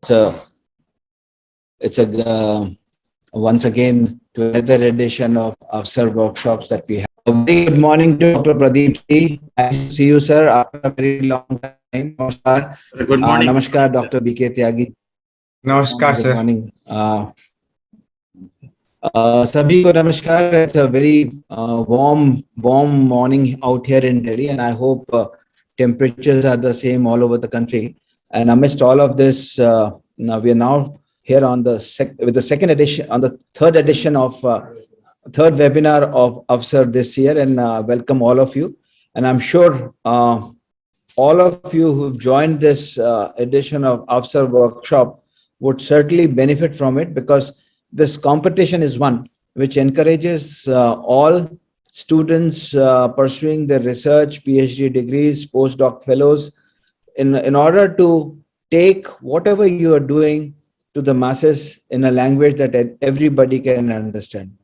So it's once again to another edition of AWSAR workshops that we have. A very good morning to Dr. Pradeep Ji. Nice to see you, sir, after a very long time. Namaskar. Good morning. Namaskar, Dr. B.K. Tyagi. Namaskar, Good sir. morning. Sabhi ko namaskar. It's a very warm morning out here in Delhi, and I hope temperatures are the same all over the country. And amidst all of this, now we are now here on the second edition, on the third edition of third webinar of AWSAR this year, and welcome all of you. And I'm sure all of you who've joined this edition of AWSAR workshop would certainly benefit from it, because this competition is one which encourages all students pursuing their research, PhD degrees, postdoc fellows, in order to take whatever you are doing to the masses in a language that everybody can understand.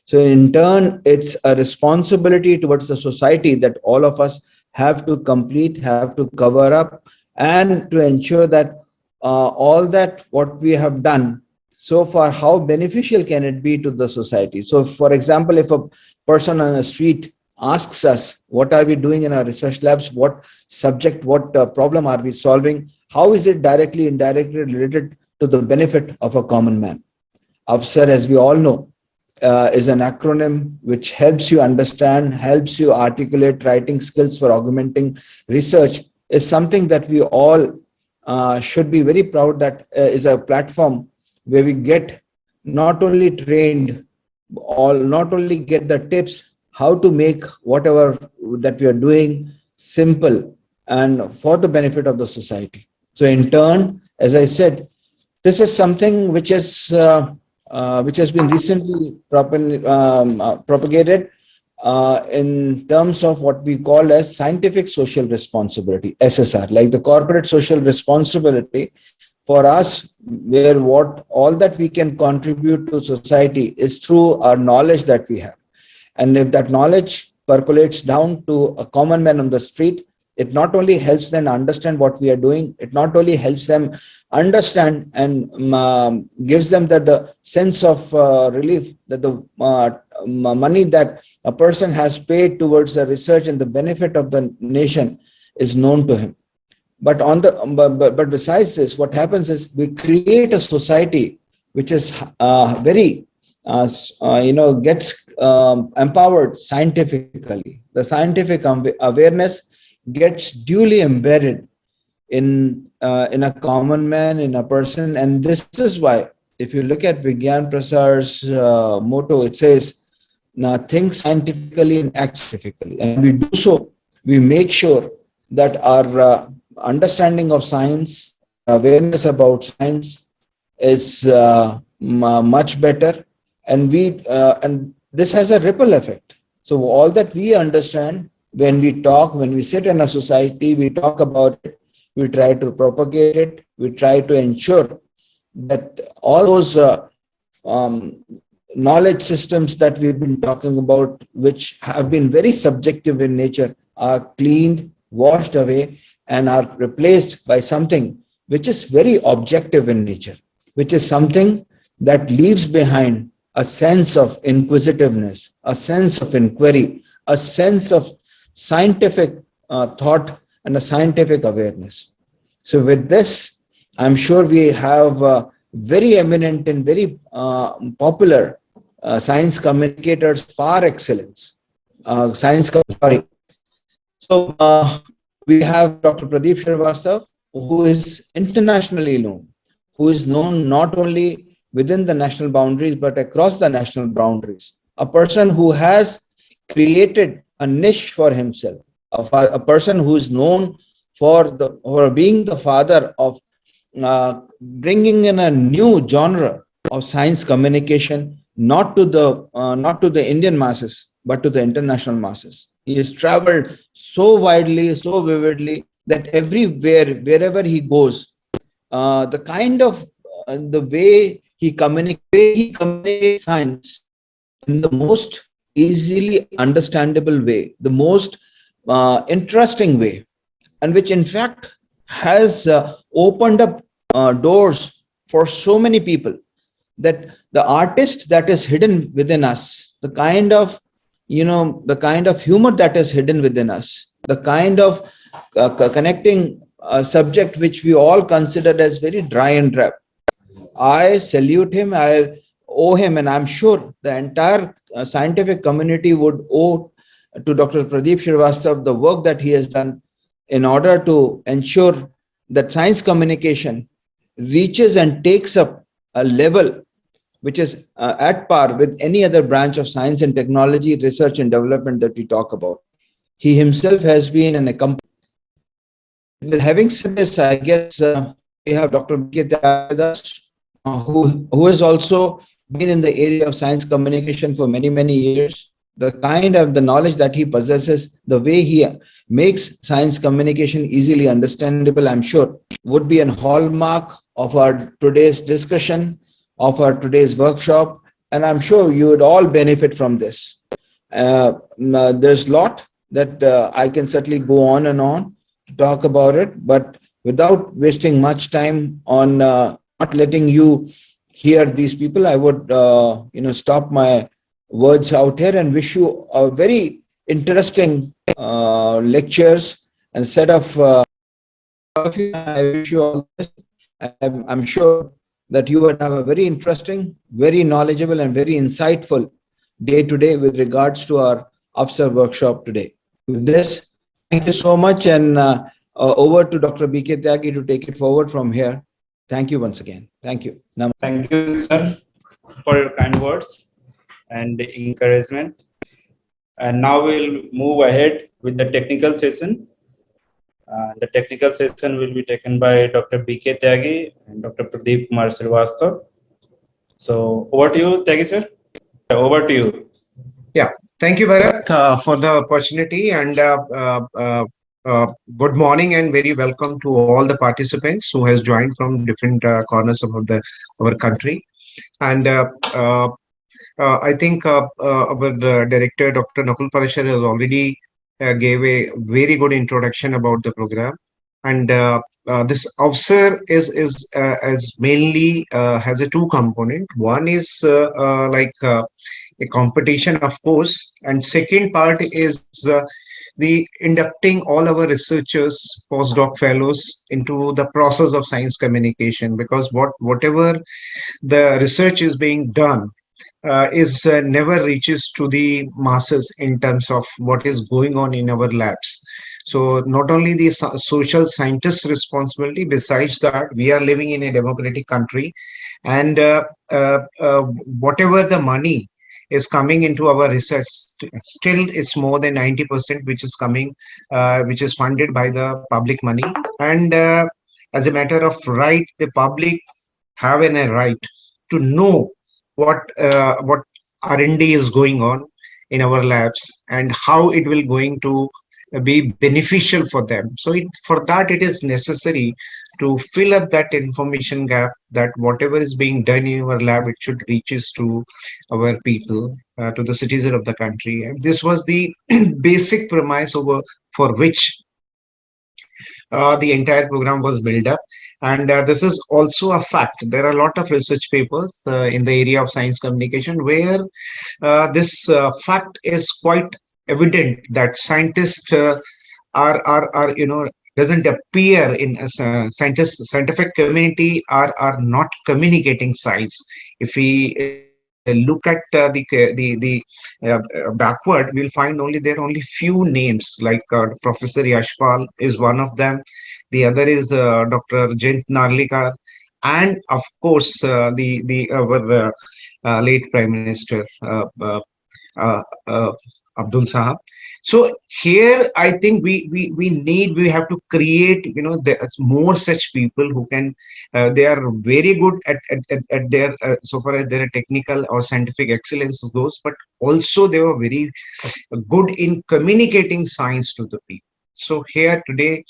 So in turn, it's a responsibility towards the society that all of us have to complete, have to cover up, and to ensure that all that what we have done so far, how beneficial can it be to the society? So for example, if a person on the street asks us, what are we doing in our research labs? What subject, what problem are we solving? How is it directly, indirectly related to the benefit of a common man? AWSAR, as we all know, is an acronym which helps you understand, helps you articulate. Writing skills for augmenting research is something that we all should be very proud that is a platform where we get not only trained, not only get the tips how to make whatever that we are doing simple and for the benefit of the society. So in turn, as I said, this is something which has been recently propagated in terms of what we call as scientific social responsibility, SSR, like the corporate social responsibility for us, where all that we can contribute to society is through our knowledge that we have. And if that knowledge percolates down to a common man on the street, it not only helps them understand what we are doing, it not only helps them understand and gives them the sense of relief that the money that a person has paid towards the research and the benefit of the nation is known to him. But but besides this, what happens is we create a society which is very gets empowered scientifically. The scientific awareness gets duly embedded in a common man, in a person. And this is why, if you look at Vigyan Prasar's motto, it says, now think scientifically and act scientifically. And we do so, we make sure that our understanding of science, awareness about science is much better. And this has a ripple effect. So all that we understand, when we talk, when we sit in a society, we talk about it, we try to propagate it, we try to ensure that all those knowledge systems that we've been talking about, which have been very subjective in nature, are cleaned, washed away, and are replaced by something which is very objective in nature, which is something that leaves behind a sense of inquisitiveness, a sense of inquiry, a sense of scientific thought and a scientific awareness. So with this, I'm sure we have very eminent and very popular science communicators par excellence. So we have Dr. Pradeep Shrivastava, who is internationally known, who is known not only within the national boundaries, but across the national boundaries. A person who has created a niche for himself, a person who is known for being the father of bringing in a new genre of science communication, not to the Indian masses, but to the international masses. He has traveled so widely, so vividly, that everywhere, wherever he goes, the kind of the way he communicates science in the most easily understandable way, the most interesting way, and which in fact has opened up doors for so many people, that the artist that is hidden within us, the kind of, the kind of humor that is hidden within us, the kind of connecting subject which we all consider as very dry and dry. I salute him. I owe him, and I'm sure the entire scientific community would owe to Dr. Pradeep Srivastava the work that he has done in order to ensure that science communication reaches and takes up a level which is at par with any other branch of science and technology, research and development that we talk about. He himself has been an accompaniment. With having said this, I guess we have Dr. Biketa with us, who has also been in the area of science communication for many, many years. The kind of the knowledge that he possesses, the way he makes science communication easily understandable, I'm sure would be a hallmark of our today's discussion, of our today's workshop, and I'm sure you would all benefit from this. There's a lot that I can certainly go on and on to talk about it, but without wasting much time on not letting you hear these people, I would stop my words out here and wish you a very interesting lectures and set of I wish you all this. I'm sure that you would have a very interesting, very knowledgeable and very insightful day today with regards to our AWSAR workshop today. With this, thank you so much, and over to Dr. B.K. Tyagi to take it forward from here. Thank you once again. Thank you. Thank you, sir, for your kind words and encouragement. And now we'll move ahead with the technical session. The technical session will be taken by Dr. B.K. Tyagi and Dr. Pradeep Kumar Srivastava. So over to you, Tyagi sir. Over to you. Yeah, thank you, Bharat, for the opportunity, and good morning and very welcome to all the participants who has joined from different corners of our country. And I think our director, Dr. Nakul Parashar, has already gave a very good introduction about the program. And this AWSAR is mainly has a two component. One is a competition, of course, and second part is the inducting all our researchers, postdoc fellows into the process of science communication, because whatever the research is being done is never reaches to the masses in terms of what is going on in our labs. So not only the social scientists' responsibility, besides that, we are living in a democratic country, and whatever the money is coming into our research, still it's more than 90% which is coming, which is funded by the public money. And as a matter of right, the public have a right to know what R&D is going on in our labs and how it will going to be beneficial for them. So for that it is necessary to fill up that information gap, that whatever is being done in our lab, it should reaches to our people, to the citizen of the country. And this was the basic premise for which the entire program was built up. And this is also a fact. There are a lot of research papers in the area of science communication where this fact is quite evident, that scientists are doesn't appear in a scientific community are not communicating science. If we look at the backward, we'll find there are only few names, like Professor Yashpal is one of them. The other is Dr. Jayant Narlikar, and of course our late Prime Minister Abdul Sahab. So here I think we have to create there's more such people who can they are very good at their so far as their technical or scientific excellence goes, but also they were very good in communicating science to the people. So here today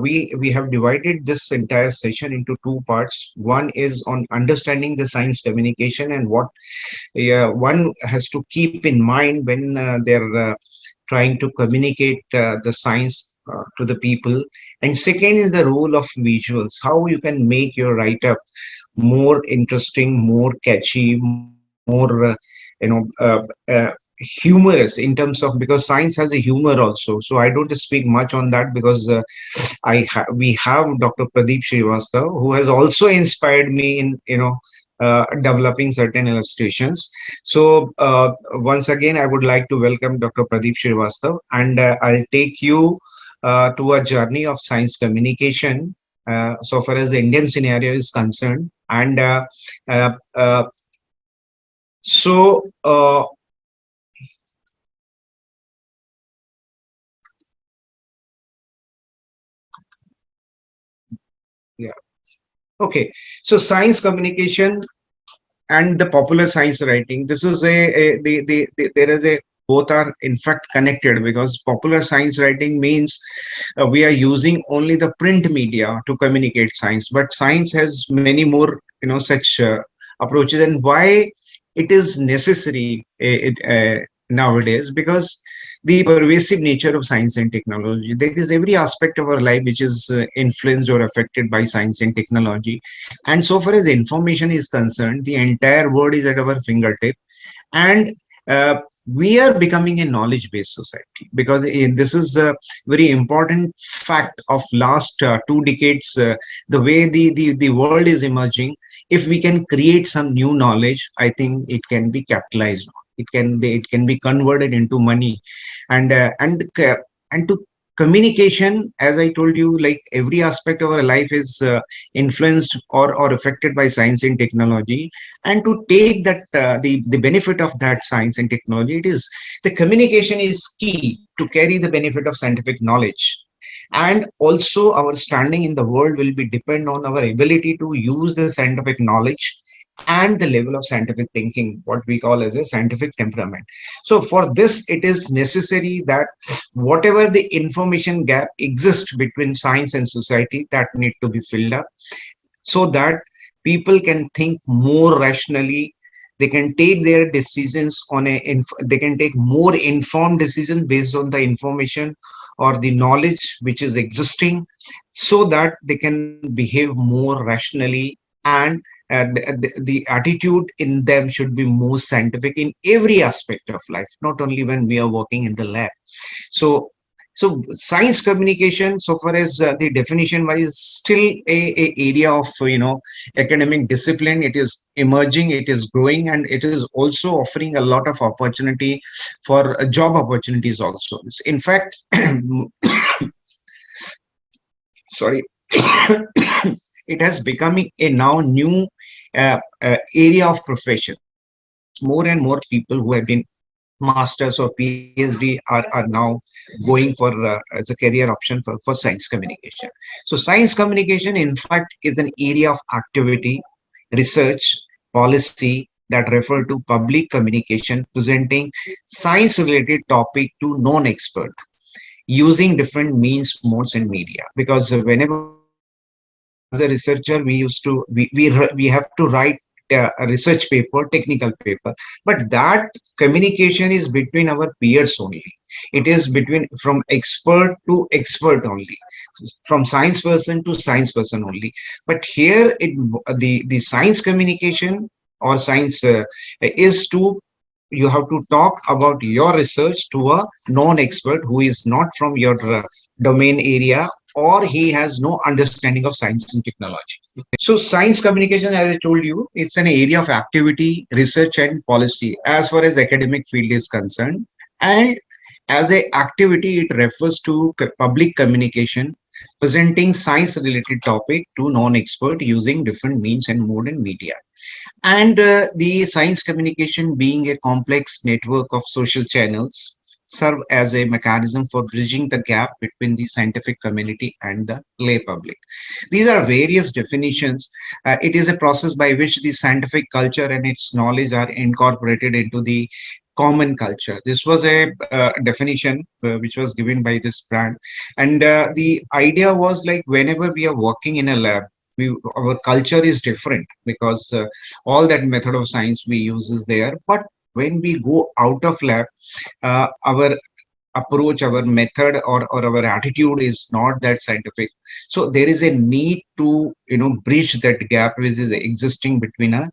we have divided this entire session into two parts. One is on understanding the science communication and what one has to keep in mind when they're trying to communicate the science to the people. And second is the role of visuals, how you can make your write up more interesting, more catchy, more humorous, in terms of, because science has a humor also. So I don't speak much on that, because we have Dr. Pradeep Srivastav, who has also inspired me in developing certain illustrations. So once again, I would like to welcome Dr. Pradeep Srivastav, and I'll take you to a journey of science communication, so far as the Indian scenario is concerned. And uh, uh, so yeah, okay. So science communication and the popular science writing, this is there is a, both are in fact connected, because popular science writing means we are using only the print media to communicate science, but science has many more such approaches. And why it is necessary nowadays, because the pervasive nature of science and technology, that is every aspect of our life which is influenced or affected by science and technology. And so far as information is concerned, the entire world is at our fingertip. And we are becoming a knowledge based society, because this is a very important fact of last 2 decades. The way the world is emerging, if we can create some new knowledge, I think it can be capitalized on. It can be converted into money. And to communication, as I told you, like every aspect of our life is influenced or affected by science and technology. And to take that the benefit of that science and technology, it is the communication is key to carry the benefit of scientific knowledge. And also our standing in the world will be depend on our ability to use the scientific knowledge and the level of scientific thinking, what we call as a scientific temperament. So for this, it is necessary that whatever the information gap exists between science and society, that need to be filled up, so that people can think more rationally. They can take their decisions they can take more informed decisions based on the information or the knowledge which is existing, so that they can behave more rationally. And the attitude in them should be more scientific in every aspect of life, not only when we are working in the lab. So science communication, so far as the definition wise, still a area of academic discipline. It is emerging, it is growing, and it is also offering a lot of opportunity for job opportunities also. In fact, sorry, it has becoming a now new area of profession. More and more people who have been masters or PhD are now going for as a career option for science communication. So science communication, in fact, is an area of activity, research, policy that refer to public communication presenting science related topic to non-expert using different means, modes, and media. Because whenever as a researcher, we used to we have to write a research paper, technical paper, but that communication is between our peers only. It is between from expert to expert only, from science person to science person only. But here, the science communication or science is to, you have to talk about your research to a non-expert who is not from your domain area, or he has no understanding of science and technology. So science communication, as I told you, it's an area of activity, research, and policy as far as academic field is concerned. And as a activity, it refers to public communication presenting science related topic to non-expert using different means and mode and media. And the science communication, being a complex network of social channels, serve as a mechanism for bridging the gap between the scientific community and the lay public. These are various definitions. It is a process by which the scientific culture and its knowledge are incorporated into the common culture. This was a definition which was given by this brand. And the idea was like, whenever we are working in a lab, our culture is different, because all that method of science we use is there. But when we go out of lab, our approach, our method, or our attitude is not that scientific. So there is a need to, bridge that gap which is existing between a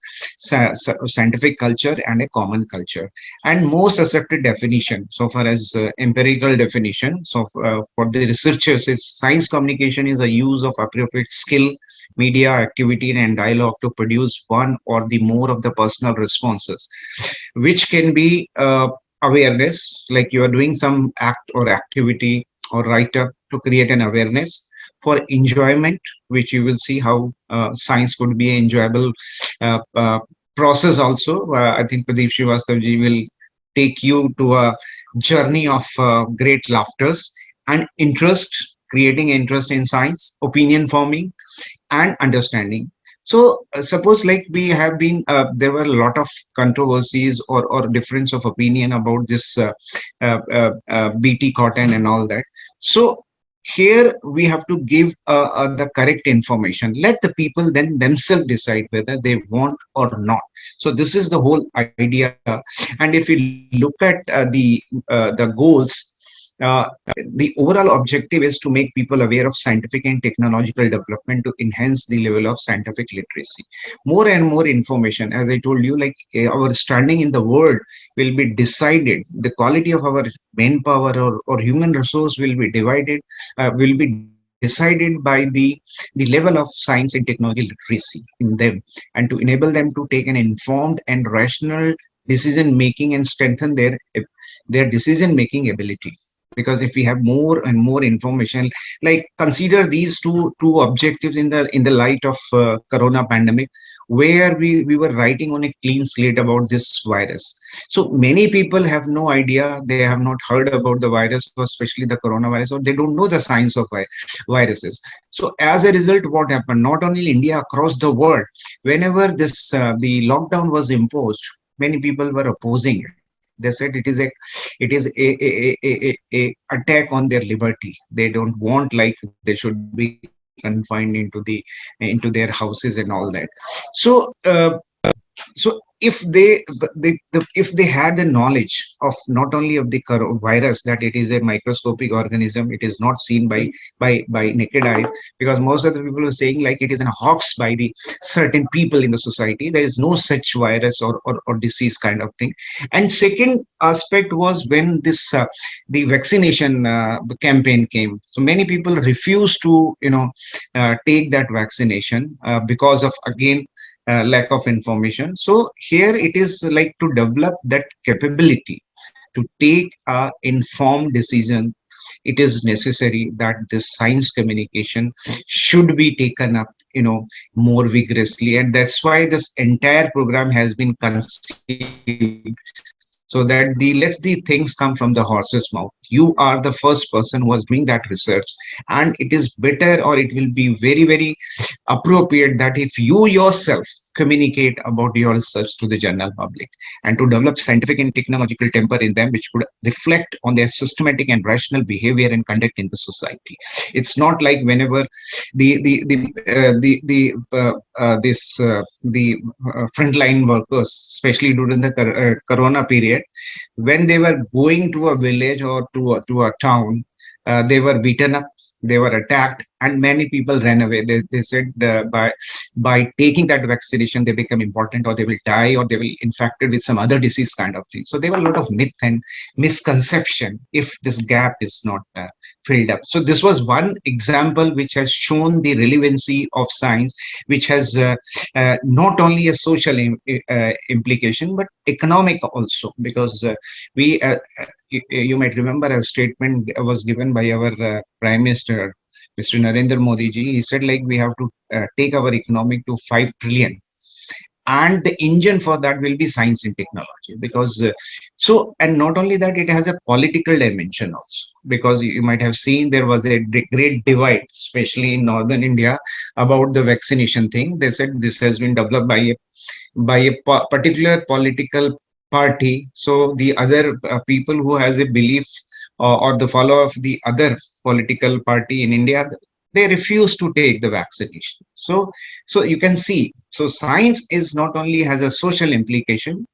scientific culture and a common culture. And most accepted definition so far as empirical definition, so for the researchers, is science communication is a use of appropriate skill, media, activity, and dialogue to produce one or the more of the personal responses, which can be awareness, like you are doing some act or activity or write up to create an awareness; for enjoyment, which you will see how science could be an enjoyable process also. I think Pradeep Srivastava ji will take you to a journey of great laughters and interest, creating interest in science, opinion forming, and understanding. So suppose like we have been, there were a lot of controversies or difference of opinion about this BT cotton and all that. So here we have to give the correct information. Let the people then themselves decide whether they want or not. So this is the whole idea. And if you look at the goals, the overall objective is to make people aware of scientific and technological development to enhance the level of scientific literacy. More and more information, as I told you, like our standing in the world will be decided. The quality of our manpower or human resource will be will be decided by the level of science and technology literacy in them, and to enable them to take an informed and rational decision making and strengthen their decision making ability. Because if we have more and more information, like consider these two objectives in the light of corona pandemic, where we were writing on a clean slate about this virus. So many people have no idea, they have not heard about the virus, or especially the coronavirus, or they don't know the science of viruses. So as a result, what happened, not only in India, across the world, whenever this the lockdown was imposed, many people were opposing it. They said it is a attack on their liberty. They don't want, like, they should be confined into their houses and all that. So so if they had the knowledge of not only of the virus, that it is a microscopic organism, it is not seen by naked eyes, because most of the people are saying like it is a hoax by the certain people in the society. There is no such virus or disease kind of thing. And second aspect was when this the vaccination campaign came, so many people refused to take that vaccination because of, again, lack of information. So here it is like to develop that capability to take a informed decision. It is necessary that this science communication should be taken up more vigorously, and that's why this entire program has been conceived, so that lets the things come from the horse's mouth. You are the first person who was doing that research, and it is better, or it will be very, very appropriate that if you yourself communicate about your research to the general public, and to develop scientific and technological temper in them, which could reflect on their systematic and rational behavior and conduct in the society. It's not like whenever the frontline workers, especially during the corona period, when they were going to a village or to a town, they were beaten up, they were attacked, and many people ran away. They said by taking that vaccination, they become important, or they will die, or they will infected with some other disease kind of thing. So there were a lot of myth and misconception if this gap is not filled up. So this was one example which has shown the relevancy of science, which has not only a social implication but economic also, because you might remember a statement was given by our Prime Minister, Mr. Narendra Modi ji. He said like we have to take our economic to 5 trillion, and the engine for that will be science and technology. Because and not only that, it has a political dimension also, because you might have seen there was a great divide, especially in northern India, about the vaccination thing. They said this has been developed by a particular political party. So the other people who has a belief or the follower of the other political party in India, they refuse to take the vaccination. So you can see, so science is not only has a social implication,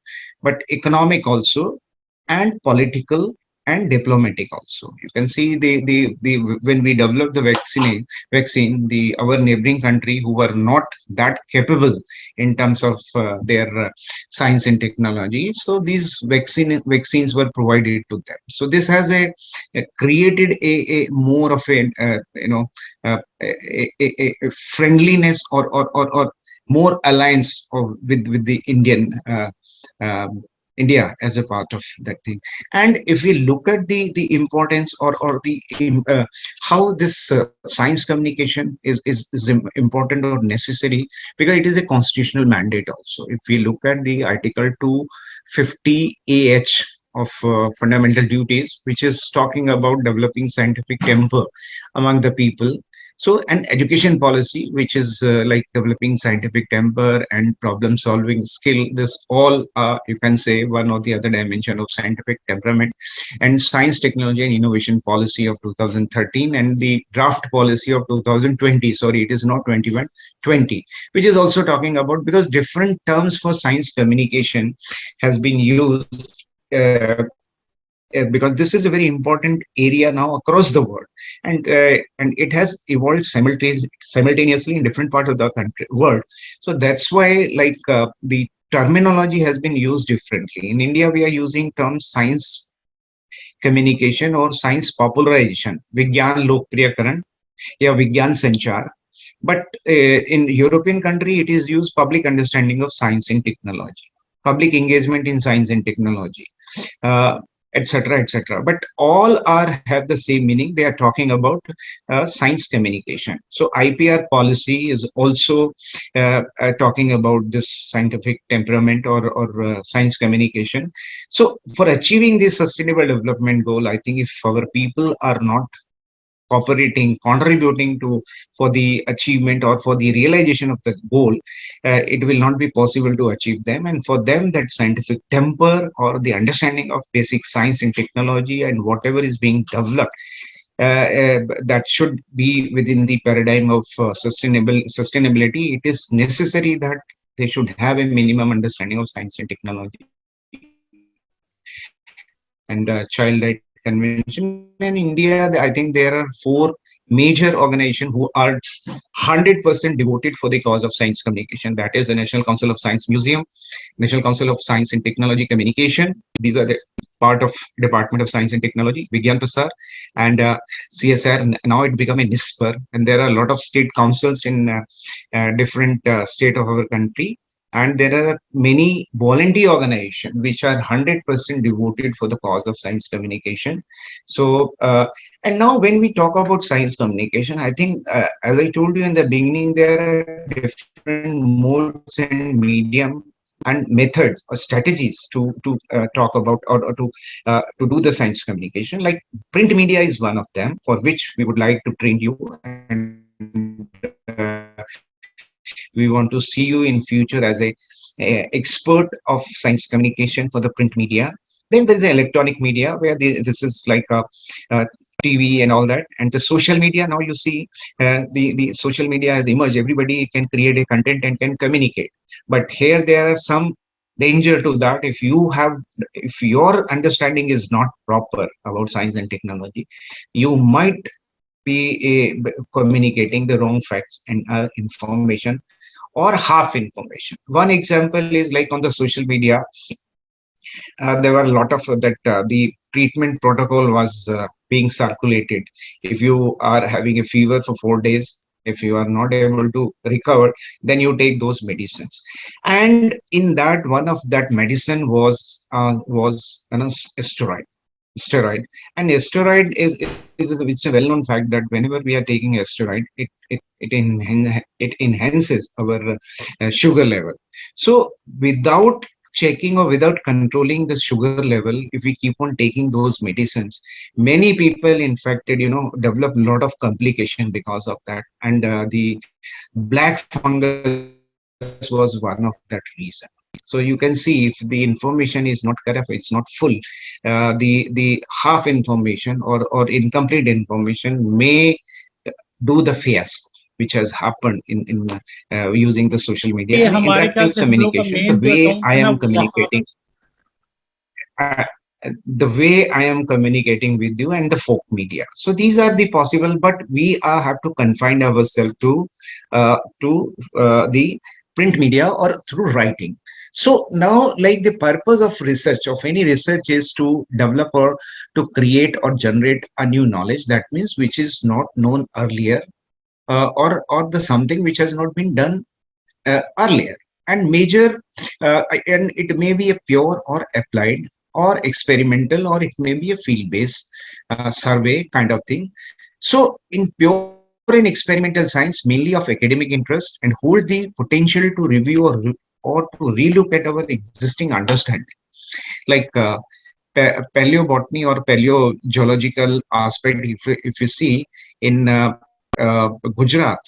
but economic also, and political and diplomatic also. You can see the when we developed the vaccine, the our neighboring country who were not that capable in terms of their science and technology. So these vaccines were provided to them. So this has a created a more of a a friendliness or more alliance with the um, India as a part of that thing. And if we look at the importance or the how this science communication is important or necessary, because it is a constitutional mandate also. If we look at the Article 250 AH of fundamental duties, which is talking about developing scientific temper among the people. So an education policy, which is like developing scientific temper and problem solving skill, this all you can say one or the other dimension of scientific temperament. And science, technology and innovation policy of 2013 and the draft policy of 2020, sorry, it is not 21, 20, which is also talking about, because different terms for science communication has been used because this is a very important area now across the world, and it has evolved simultaneously in different parts of the country world. So that's why the terminology has been used differently. In India, we are using terms science communication or science popularization, Vigyan Lokpriyakaran, yeah, Vigyan Sanchar. But in European country, it is used public understanding of science and technology, public engagement in science and technology. Etc., etc. But all are have the same meaning. They are talking about science communication. So IPR policy is also talking about this scientific temperament or science communication. So for achieving this sustainable development goal, I think if our people are not cooperating, contributing to for the achievement or for the realization of the goal, it will not be possible to achieve them. And for them, that scientific temper or the understanding of basic science and technology and whatever is being developed, that should be within the paradigm of sustainability. It is necessary that they should have a minimum understanding of science and technology and child right convention. In India, I think there are 4 major organizations who are 100% devoted for the cause of science communication. That is the National Council of Science Museum, National Council of Science and Technology Communication. These are the part of Department of Science and Technology, Vigyan Prasar, and CSR. Now it become a NISPER, and there are a lot of state councils in different state of our country. And there are many volunteer organizations which are 100% devoted for the cause of science communication. So, and now when we talk about science communication, I think, as I told you in the beginning, there are different modes and medium and methods or strategies to talk about or to do the science communication. Like print media is one of them, for which we would like to train you, and we want to see you in future as a expert of science communication for the print media. Then there is the electronic media, where this is like a TV and all that. And the social media, now you see the social media has emerged. Everybody can create a content and can communicate. But here there are some danger to that. If your understanding is not proper about science and technology, you might be communicating the wrong facts and information or half information. One example is like on the social media, there were a lot of that the treatment protocol was being circulated. If you are having a fever for 4 days, if you are not able to recover, then you take those medicines. And in that, one of that medicine was steroid. And steroid is it's a well-known fact that whenever we are taking a steroid, it enhances our sugar level. So without checking or without controlling the sugar level, if we keep on taking those medicines, many people infected, develop a lot of complication because of that. And the black fungus was one of that reason. So you can see, if the information is not correct, it's not full, the half information or incomplete information may do the fiasco, which has happened in using the social media ये and हमारे ख्याल interactive से हम लोग का communication. The main जो way account I है ना am वहाँ communicating, the way I am communicating with you and the folk media. So these are the possible, but we have to confine ourselves to the print media or through writing. So now, like the purpose of research, of any research, is to develop or to create or generate a new knowledge. That means which is not known earlier, or the something which has not been done earlier. And major, and it may be a pure or applied or experimental, or it may be a field-based survey kind of thing. So in pure and experimental science, mainly of academic interest, and hold the potential to review or to relook at our existing understanding, like paleobotany or paleogeological aspect. If you see in Gujarat,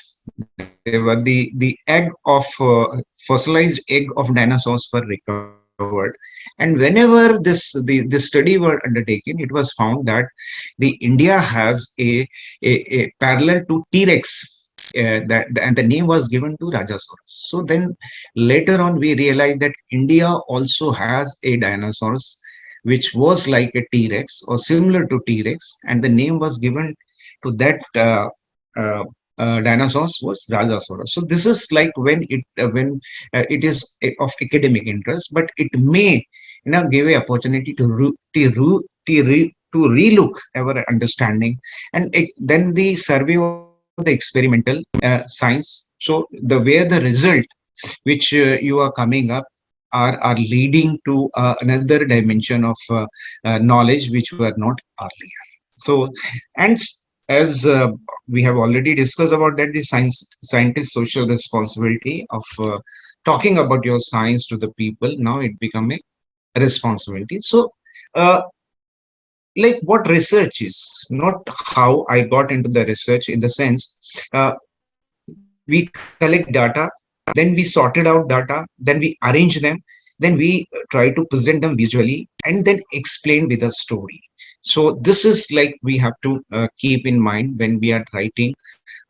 there were the egg of fossilized egg of dinosaurs were recovered, and whenever this study were undertaken, it was found that the India has a parallel to T-Rex, and the name was given to Rajasaurus. So then later on we realized that India also has a dinosaurs which was like a T-Rex or similar to T-Rex, and the name was given to that uh, dinosaurs was Rajasaurus. So this is like when it is of academic interest, but it may give a opportunity to relook our understanding, and then the survey or the experimental science. So the where the result which you are coming up are leading to another dimension of knowledge which were not earlier. So, and as we have already discussed about that, the scientist social responsibility of talking about your science to the people, now it become a responsibility. So uh, like what research is, not how I got into the research, in the sense uh, we collect data, then we sorted out data, then we arrange them, then we try to present them visually, and then explain with a story. So this is like we have to keep in mind when we are writing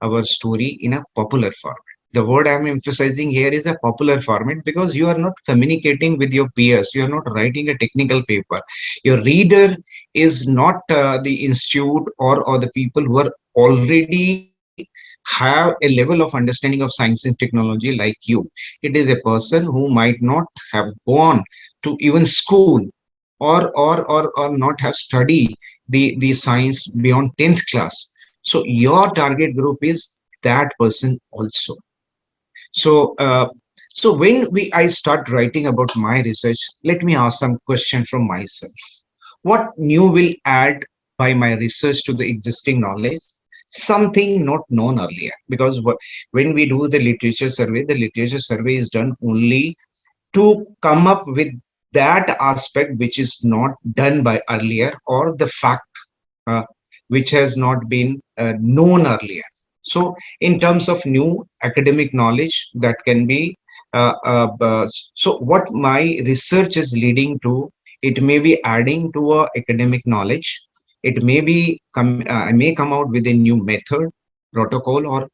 our story in a popular format. The word I'm emphasizing here is a popular format, because you are not communicating with your peers, you are not writing a technical paper. Your reader is not the institute or the people who are already have a level of understanding of science and technology like you. It is a person who might not have gone to even school, or not have studied the science beyond 10th class. So your target group is that person also. So so when I start writing about my research, let me ask some question from myself. What new will add by my research to the existing knowledge? Something not known earlier. Because when we do the literature survey is done only to come up with that aspect which is not done by earlier, or the fact uh, which has not been known earlier. So in terms of new academic knowledge that can be so what my research is leading to, it may be adding to academic knowledge. It may be I may come out with a new method, protocol, or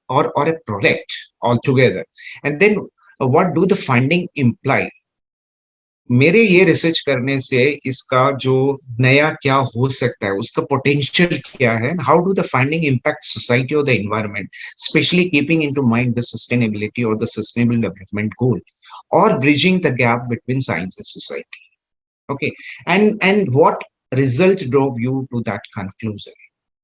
a product altogether. And then what do the finding imply? मेरे ये research करने से इसका जो नया क्या हो सकता है, उसका पोटेंशियल क्या है, how do the finding impact society और the environment, especially keeping into mind the sustainability और the sustainable development goal, or bridging the gap between science and society. Okay, and what result drove you to that conclusion?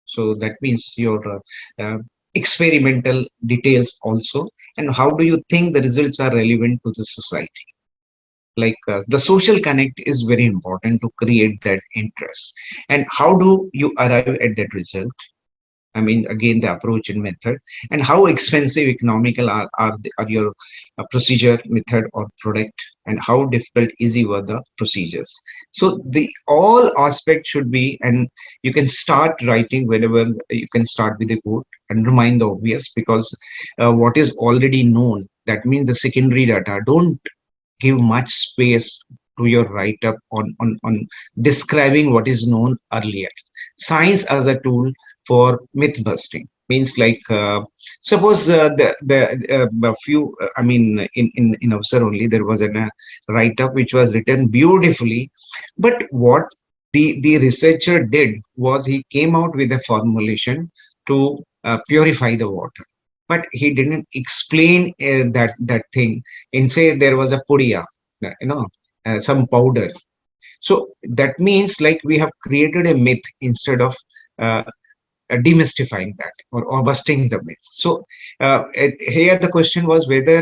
So that means your uh, experimental details also, and how do you think the results are relevant to the society? Like the social connect is very important to create that interest. And how do you arrive at that result? I mean, again, the approach and method, and how expensive economical are your procedure, method, or product, and how difficult easy were the procedures. So the all aspects should be, and you can start writing whenever you can start with a quote, undermine the obvious, because what is already known, that means the secondary data, don't give much space to your write-up on describing what is known earlier. Science as a tool for myth busting, Means like suppose a few I mean in AWSAR only there was a write up which was written beautifully, but what the researcher did was he came out with a formulation to purify the water, but he didn't explain that thing and say there was a pudiya, some powder. So that means like we have created a myth instead of uh, demystifying that, or busting the myth. So here the question was whether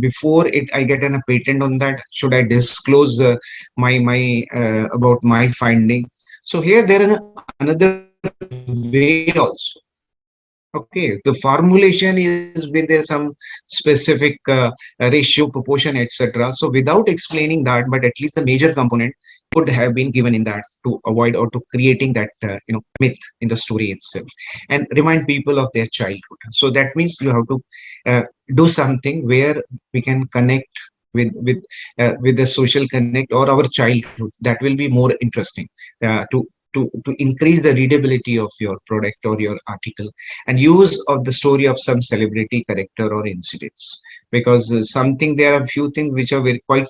before it I get a patent on that, should I disclose my about my finding? So here there is another way also. Okay, the formulation is with some specific ratio, proportion, etc. So without explaining that, but at least the major component could have been given in that to avoid or to creating that myth in the story itself and remind people of their childhood. So that means you have to do something where we can connect with the social connect or our childhood. That will be more interesting to increase the readability of your product or your article, and use of the story of some celebrity character or incidents, because something there are a few things which are very quite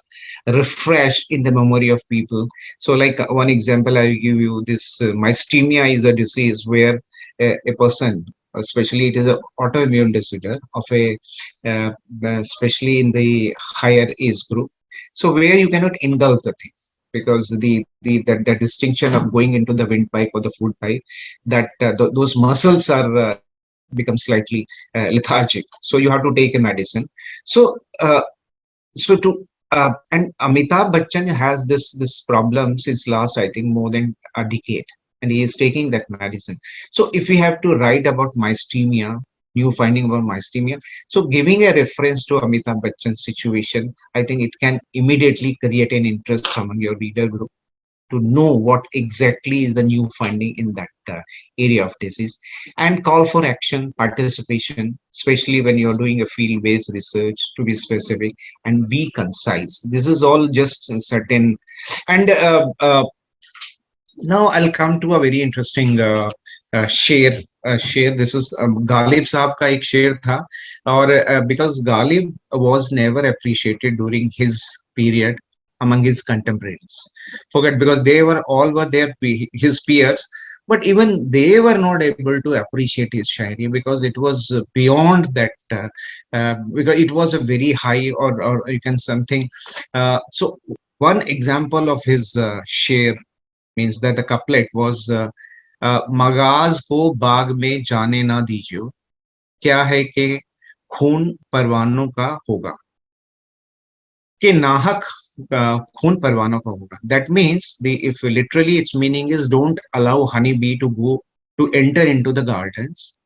refreshed in the memory of people. So like one example I will give you, this myasthenia is a disease where a person, especially it is an autoimmune disorder of uh, especially in the higher age group, so where you cannot engulf the thing, because the distinction of going into the windpipe or the food pipe, that those muscles are become slightly lethargic, so you have to take a medicine. So so to and Amitabh Bachchan has this problem since last I think more than a decade, and he is taking that medicine. So if we have to write about myasthenia, new finding about myasthenia, so giving a reference to Amitabh Bachchan's situation, I think it can immediately create an interest among your reader group to know what exactly is the new finding in that area of disease, and call for action, participation, especially when you're doing a field-based research, to be specific and be concise. This is all just certain. And now I'll come to a very interesting share. This is Ghalib Saab ka ek share tha, or because Ghalib was never appreciated during his period among his contemporaries. Forget, because they were all were his peers, but even they were not able to appreciate his shairi because it was beyond that. Because it was a very high, or you can something. So one example of his share means that the couplet was Magas को बाग में जाने ना दीजिए, क्या है कि खून परवानों का होगा, कि नाहक खून परवानों का होगा. That means if literally its meaning is don't allow honeybee to go to enter into the gardens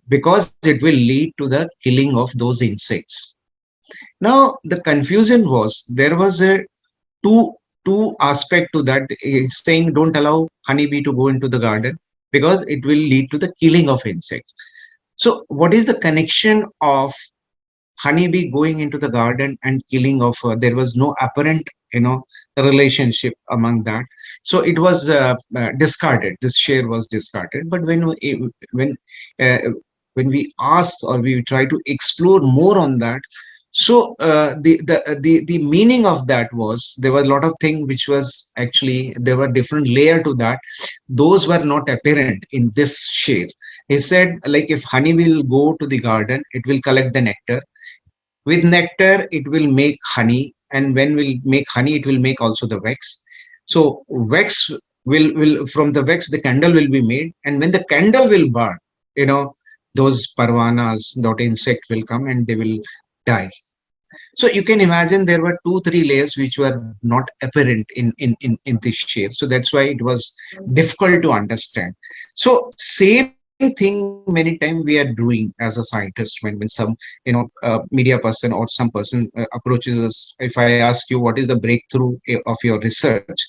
because it will lead to the killing of those insects. Now the confusion was there was a two aspect to that. It's saying don't allow honeybee to go into the garden because it will lead to the killing of insects. So what is the connection of honeybee going into the garden and killing of there was no apparent relationship among that, so it was discarded. This share was discarded. But uh, when we ask or we try to explore more on that, so the meaning of that was there was a lot of things which was actually there were different layer to that. Those were not apparent in this share. He said like if honey will go to the garden, it will collect the nectar. With nectar it will make honey, and when will make honey it will make also the wax. So wax will from the wax the candle will be made, and when the candle will burn, those parvanas, that insect will come and they will die. So you can imagine there were 2-3 layers which were not apparent in this share. So that's why it was difficult to understand. So same thing many times we are doing as a scientist when some media person or some person approaches us. If I ask you what is the breakthrough of your research,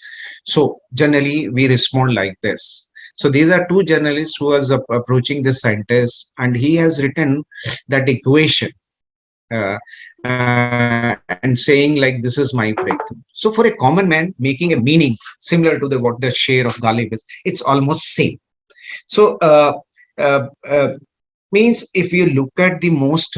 so generally we respond like this. So these are two journalists who was approaching this scientist, and he has written that equation uh, and saying like this is my breakthrough. So for a common man making a meaning similar to what the share of Ghalib is, it's almost same. So uh, uh, means if you look at the most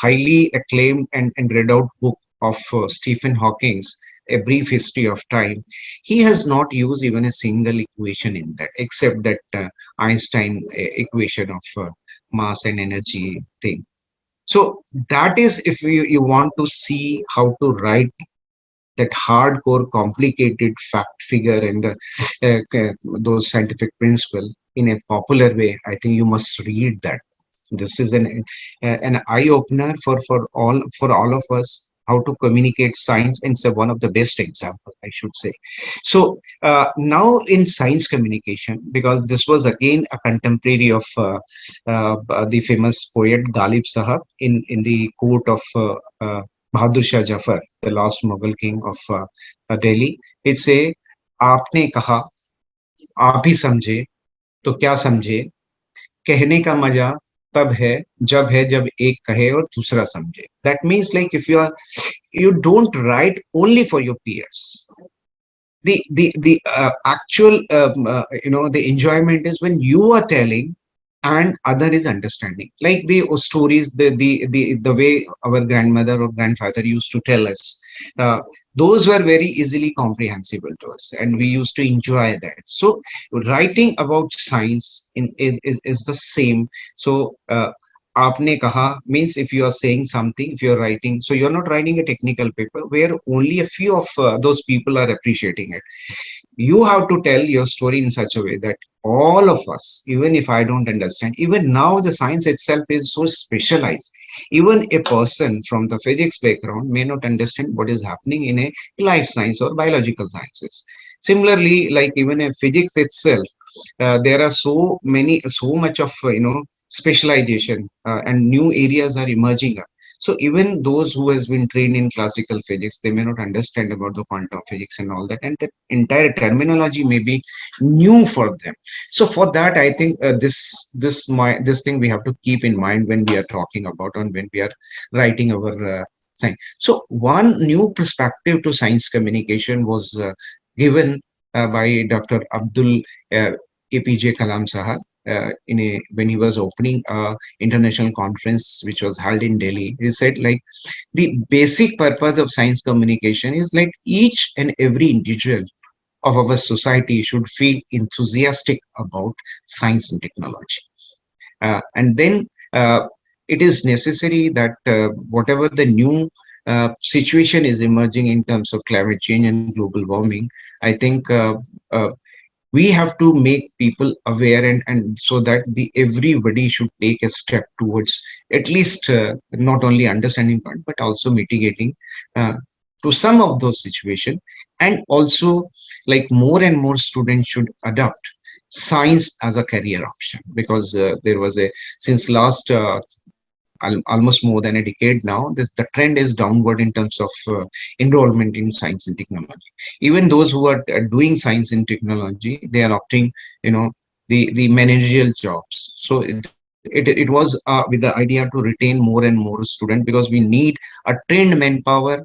highly acclaimed and read out book of Stephen Hawking's A Brief History of Time, he has not used even a single equation in that, except that Einstein equation of mass and energy thing. So that is, if you want to see how to write that hardcore, complicated fact figure and those scientific principle in a popular way, I think you must read that. This is an eye opener for all of us how to communicate science, and it's one of the best example, I should say. So now in science communication, because this was again a contemporary of the famous poet Ghalib Sahab in the court of Bahadur Shah Jafar, the last Mughal king of Delhi. It's a आपने कहा आप ही समझे तो क्या समझे कहने का मजा तब है जब एक कहे और दूसरा समझे. That means like if you don't write only for your peers. The actual the enjoyment is when you are telling and other is understanding, like the stories, the way our grandmother or grandfather used to tell us, uh, those were very easily comprehensible to us and we used to enjoy that. So writing about science is the same. So aapne kaha means if you are saying something, if you are writing, so you're not writing a technical paper where only a few of those people are appreciating it. You have to tell your story in such a way that all of us, even if I don't understand, even now the science itself is so specialized, even a person from the physics background may not understand what is happening in a life science or biological sciences. Similarly, like even in physics itself, there are so much of specialization, and new areas are emerging. So even those who has been trained in classical physics, they may not understand about the quantum physics and all that, and the entire terminology may be new for them. So for that, I think this thing we have to keep in mind when we are talking about and when we are writing our science. So one new perspective to science communication was given by Dr. Abdul APJ Kalam Sahab when he was opening a international conference which was held in Delhi. He said like the basic purpose of science communication is like each and every individual of our society should feel enthusiastic about science and technology. And then it is necessary that whatever the new situation is emerging in terms of climate change and global warming, I think uh, we have to make people aware, and so that the everybody should take a step towards at least not only understanding part but also mitigating uh, to some of those situations. And also like more and more students should adopt science as a career option, because there was a since last almost more than a decade now, the trend is downward in terms of enrollment in science and technology. Even those who are doing science and technology, they are opting, the managerial jobs. So it was with the idea to retain more and more students, because we need a trained manpower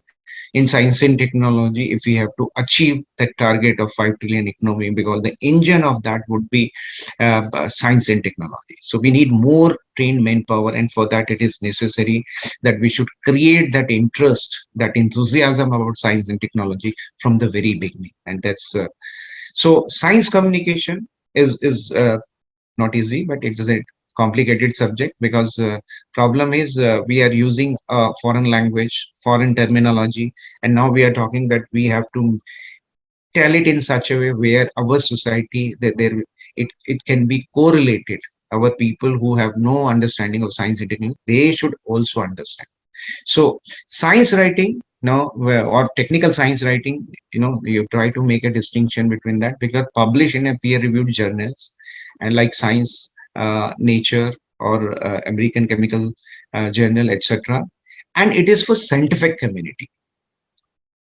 in science and technology if we have to achieve that target of 5 trillion economy, because the engine of that would be science and technology. So we need more trained manpower, and for that it is necessary that we should create that interest, that enthusiasm about science and technology from the very beginning. And that's so science communication is not easy, but it is a complicated subject, because problem is we are using a foreign language, foreign terminology, and now we are talking that we have to tell it in such a way where our society, that it can be correlated. Our people who have no understanding of science and technology, they should also understand. So science writing now, or technical science writing, you try to make a distinction between that, because published in a peer reviewed journals and like Science, Nature, or American Chemical Journal, etc. And it is for scientific community.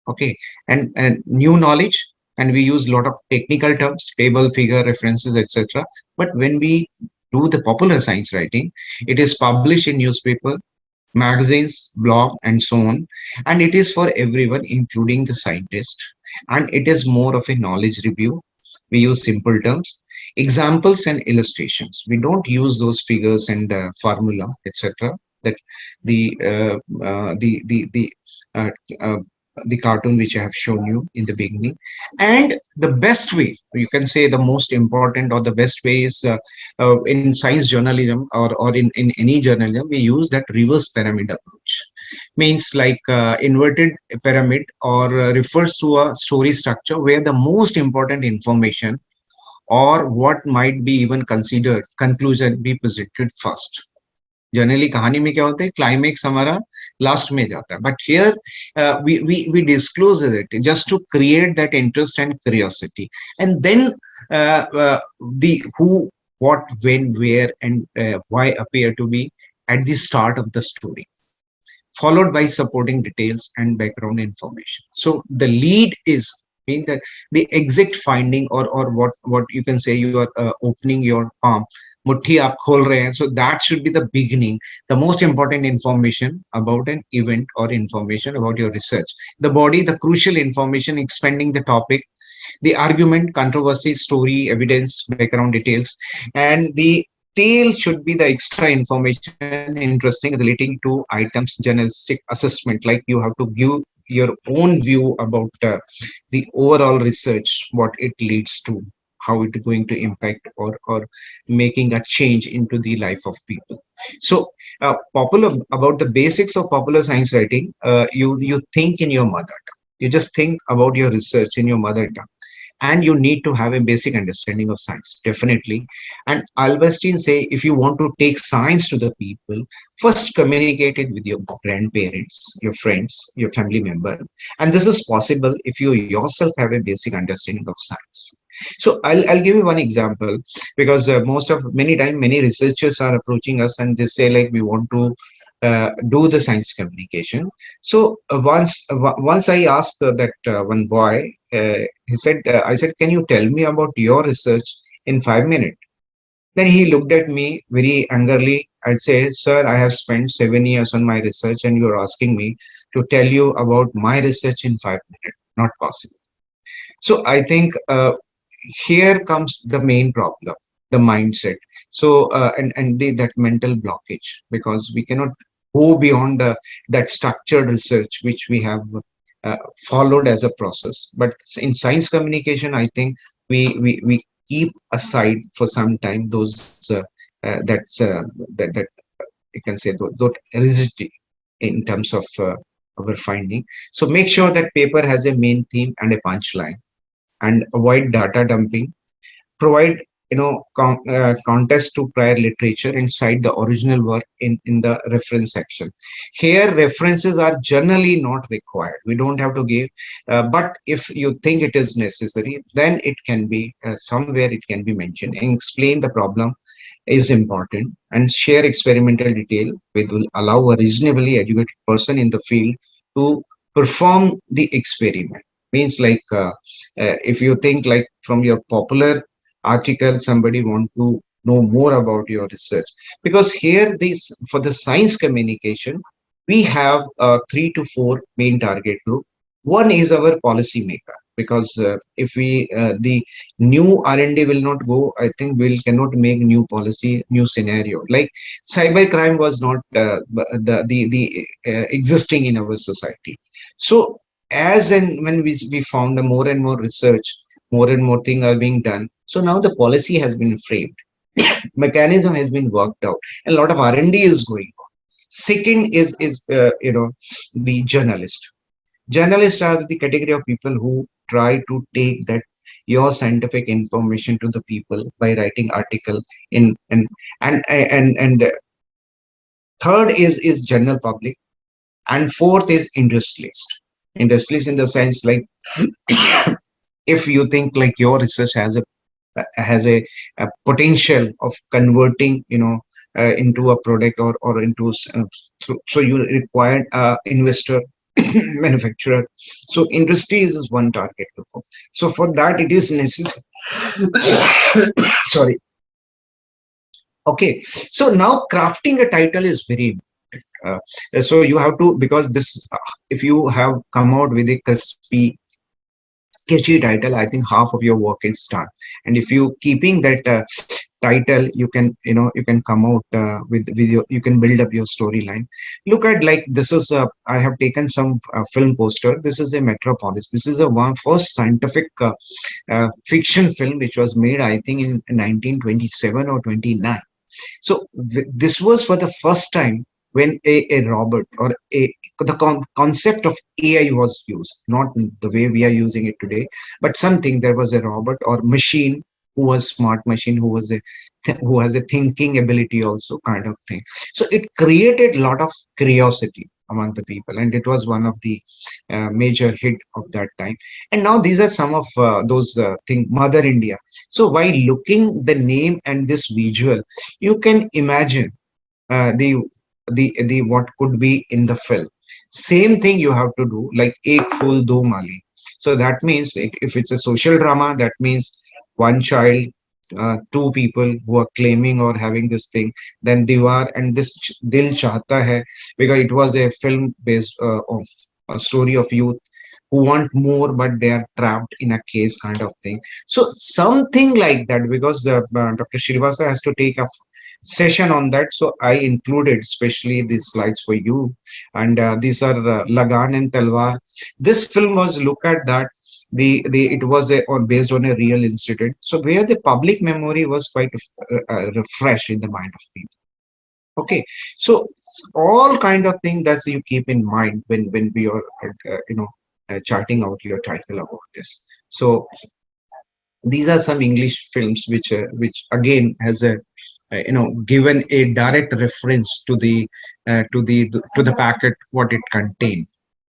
Okay, and new knowledge, and we use a lot of technical terms, table, figure, references, etc. But when we do the popular science writing, it is published in newspaper, magazines, blog, and so on, and it is for everyone, including the scientist. And it is more of a knowledge review. We use simple terms. examples and illustrations. We don't use those figures and formula, etc. That the uh, uh, the cartoon which I have shown you in the beginning. And the best way, you can say the most important or the best way is in science journalism, or in any journalism, we use that reverse pyramid approach. Means like inverted pyramid, or refers to a story structure where the most important information or what might be even considered conclusion be presented first. Generally कहानी में क्या होता है, climax हमारा last में जाता है, but here we disclose it just to create that interest and curiosity, and then the who, what, when, where, and why appear to be at the start of the story, followed by supporting details and background information. So the lead is mean that the exact finding, or what you can say, you are opening your palm, mutti aap khol rahe hain, so that should be the beginning, the most important information about an event or information about your research. The body, the crucial information expanding the topic, the argument, controversy, story, evidence, background details, and the tail should be the extra information interesting relating to items journalistic assessment, like you have to give your own view about the overall research, what it leads to, how it is going to impact, or making a change into the life of people. So popular, about the basics of popular science writing, you think in your mother tongue, you just think about your research in your mother tongue, and you need to have a basic understanding of science, definitely. And Albertine say, if you want to take science to the people, first communicate it with your grandparents, your friends, your family member, and this is possible if you yourself have a basic understanding of science. So I'll give you one example, because many times many researchers are approaching us and they say, like, we want to do the science communication. So once I asked that one boy, he said, I said, can you tell me about your research in 5 minutes? Then he looked at me very angrily. I said, sir, I have spent 7 years on my research, and you're asking me to tell you about my research in 5 minutes. Not possible. So I think here comes the main problem, the mindset. So that mental blockage, because we cannot go beyond that structured research which we have followed as a process. But in science communication, I think we keep aside for some time those that you can say that rigidity in terms of our finding. So make sure that paper has a main theme and a punchline, and avoid data dumping. Provide context to prior literature and cite the original work in the reference section. Here references are generally not required, we don't have to give, but if you think it is necessary, then it can be somewhere it can be mentioned, and explain the problem is important, and share experimental detail which will allow a reasonably educated person in the field to perform the experiment. Means like if you think like from your popular article, somebody want to know more about your research, because here this, for the science communication, we have 3 to 4 main target group. One is our policy maker, because if we the new R&D will not go, I think we cannot make new policy, new scenario. Like cyber crime was not the existing in our society. So as and when we found more and more research, more and more things are being done. So now the policy has been framed, mechanism has been worked out, and a lot of R&D is going on. Second is the journalist. Journalists are the category of people who try to take that your scientific information to the people by writing article in and third is general public, and fourth is industrialist. Industrialist in the sense like if you think like your research has a potential of converting into a product or into so you require investor manufacturer. So industry is one target group. So for that it is necessary. Sorry. Okay, so now crafting a title is very important. So you have to, because this if you have come out with a crispy catchy title, I think half of your work is done. And if you keeping that title, you can, you can come out with your, you can build up your storyline. Look at, like, this is I have taken some film poster. This is a Metropolis. This is a one first scientific fiction film which was made, I think, in 1927 or 29. So this was for the first time when a robot or the concept of AI was used, not the way we are using it today, but something, there was a robot or machine who was smart machine, who was who has a thinking ability also, kind of thing. So it created a lot of curiosity among the people, and it was one of the major hit of that time. And now these are some of those things, Mother India. So while looking the name and this visual, you can imagine the what could be in the film. Same thing you have to do, like Ek Phool Do Mali. So that means if it's a social drama, that means one child, two people who are claiming or having this thing. Then Diwar and this Dil Chahta Hai, because it was a film based of a story of youth who want more, but they are trapped in a case, kind of thing. So something like that, because Dr. Srivastava has to take a session on that. So I included especially these slides for you. And these are Lagan and Talwar. This film was, look at that. It was or based on a real incident. So where the public memory was quite refresh in the mind of people. Okay, so all kind of thing that you keep in mind when we are charting out your title about this. So these are some English films which again has a given a direct reference to the to the packet what it contained.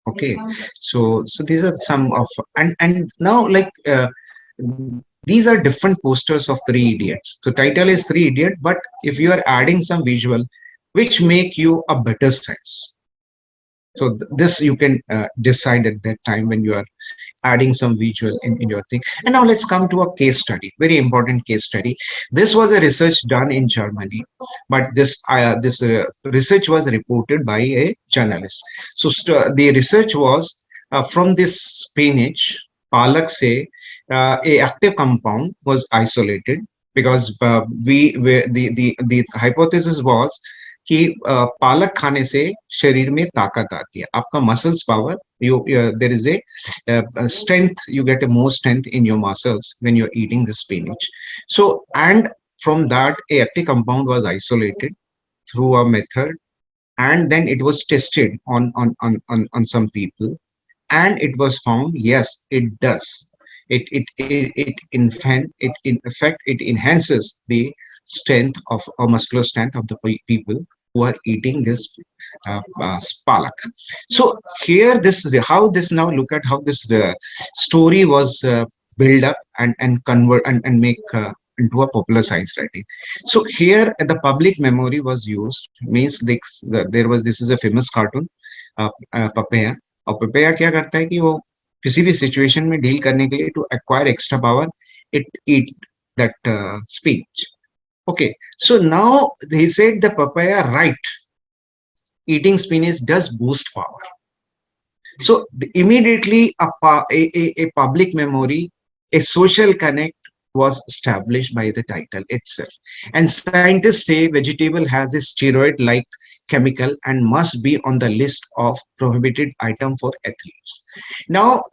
Okay, so these are some of, and now, like, these are different posters of Three Idiots. So title is Three Idiot, but if you are adding some visual which make you a better sense. So this you can decide at that time when you are adding some visual in your thing. And now let's come to a case study, very important case study. This was a research done in Germany, but this research was reported by a journalist. So the research was from this spinach, palak se, a active compound was isolated, because the hypothesis was कि पालक खाने से शरीर में ताकत आती है, आपका muscles power, there is a strength, you get a more strength in your muscles when you're eating the spinach. So, and from that a active compound was isolated through a method, and then it was tested on some people, and it was found, yes, it does. It in effect it enhances the strength of, or muscular strength of the people who are eating this palak. So here, this how this, now look at how this story was built up and convert and make into a popular science writing. So here the public memory was used, means there was, this is a famous cartoon, Papaya. और पपेया क्या करता है कि वो किसी भी situation में deal करने के लिए, to acquire extra power, it eat that speech. Okay, so now he said the papaya, right, eating spinach does boost power. So immediately a public memory, a social connect was established by the title itself. And scientists say vegetable has a steroid like chemical and must be on the list of prohibited item for athletes. Now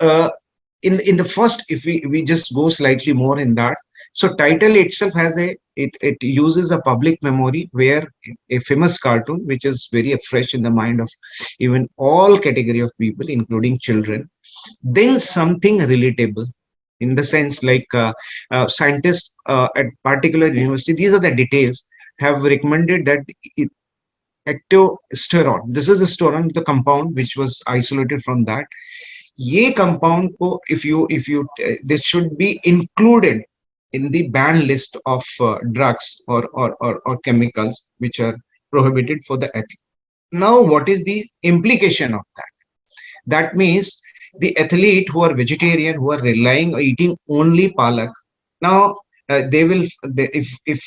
in the first, if we just go slightly more in that, so title itself has it uses a public memory, where a famous cartoon which is very fresh in the mind of even all category of people including children, then something relatable, in the sense like scientists at particular university, these are the details, have recommended that ectosterone, this is the sterone, the compound which was isolated from that, ye compound ko, if you this should be included in the ban list of drugs or chemicals which are prohibited for the athlete. Now what is the implication of that? That means the athlete who are vegetarian, who are relying on eating only palak, now if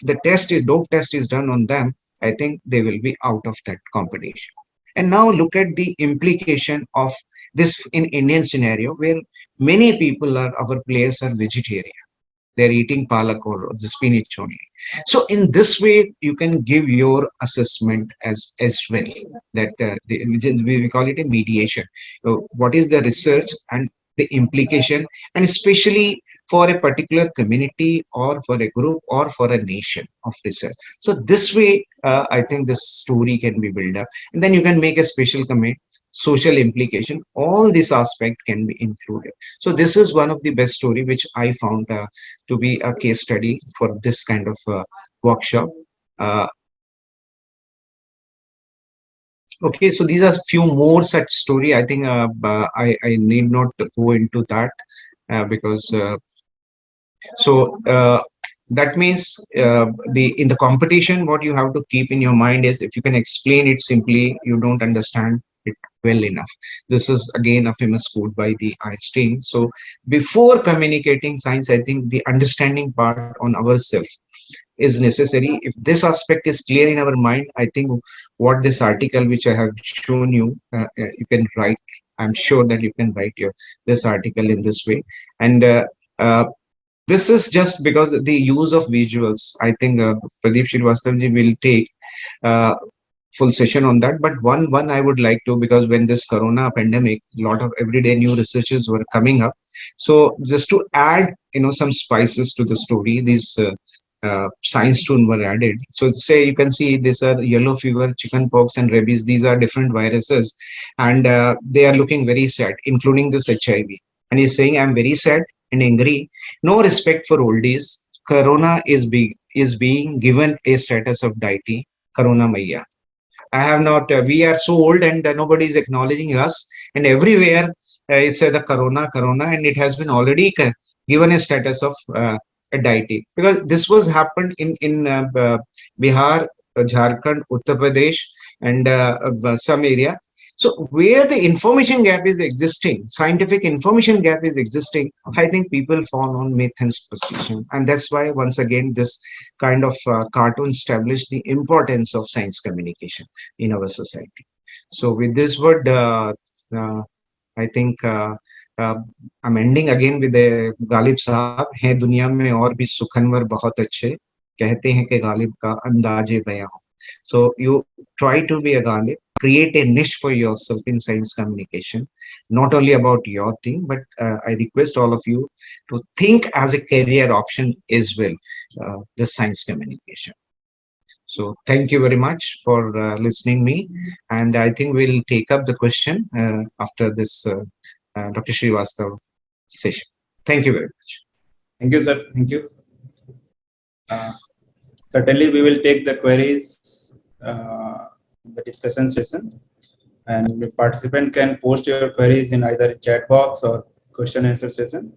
the dope test is done on them, I think they will be out of that competition. And now look at the implication of this in Indian scenario where many people are, our players are vegetarian. They're eating palak or the spinach only. So in this way you can give your assessment as well, that we call it a mediation. What is the research and the implication, and especially for a particular community or for a group or for a nation of research. So this way I think this story can be built up, and then you can make a special comment, social implication, all this aspect can be included. So this is one of the best story which I found to be a case study for this kind of workshop. Uh, okay, so these are few more such story. I think I need not go into that because so that means the in the competition, what you have to keep in your mind is if you can explain it simply, you don't understand it well enough. This is again a famous quote by the Einstein. So before communicating science, I think the understanding part on ourselves is necessary. If this aspect is clear in our mind, I think what this article which I have shown you, you can write. I'm sure that you can write your this article in this way, and uh, this is just because the use of visuals. I think Pradeep Srivastava will take uh, full session on that. But one I would like to, because when this Corona pandemic, a lot of everyday new researches were coming up. So just to add, some spices to the story, these science tune were added. So say you can see these are yellow fever, chickenpox, and rabies. These are different viruses, and they are looking very sad, including this HIV. And he's saying, "I'm very sad and angry. No respect for oldies. Corona is being given a status of deity. Corona Maya. I have not. We are so old, and nobody is acknowledging us. And everywhere it's the Corona, and it has been already given a status of a deity, because this was happened in Bihar, Jharkhand, Uttar Pradesh, and some area. So where the information gap is existing, scientific information gap is existing, I think people fall on myth and superstition, and that's why once again this kind of cartoon established the importance of science communication in our society. So with this word, I think I'm ending again with a Ghalib Sahab. है दुनिया में और भी सुखनवर बहुत अच्छे, कहते हैं कि गालिब का अंदाजे बयां हो. So you try to be a Ghalib, create a niche for yourself in science communication, not only about your thing, but I request all of you to think as a career option as well, the science communication. So thank you very much for listening me, and I think we'll take up the question after this Dr. Srivastav session. Thank you very much. Thank you, sir. Thank you. Certainly, we will take the queries, the discussion session, and the participant can post your queries in either chat box or question answer session.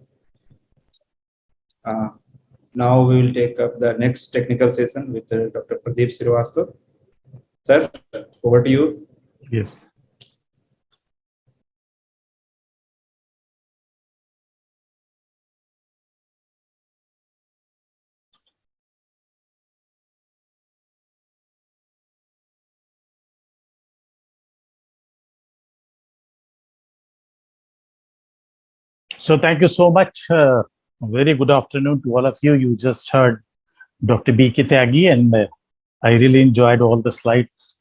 Now we will take up the next technical session with Dr. Pradeep Srivastava. Sir, over to you. Yes. So thank you so much. Very good afternoon to all of you. You just heard Dr. B.K. Tyagi, and I really enjoyed all the slides.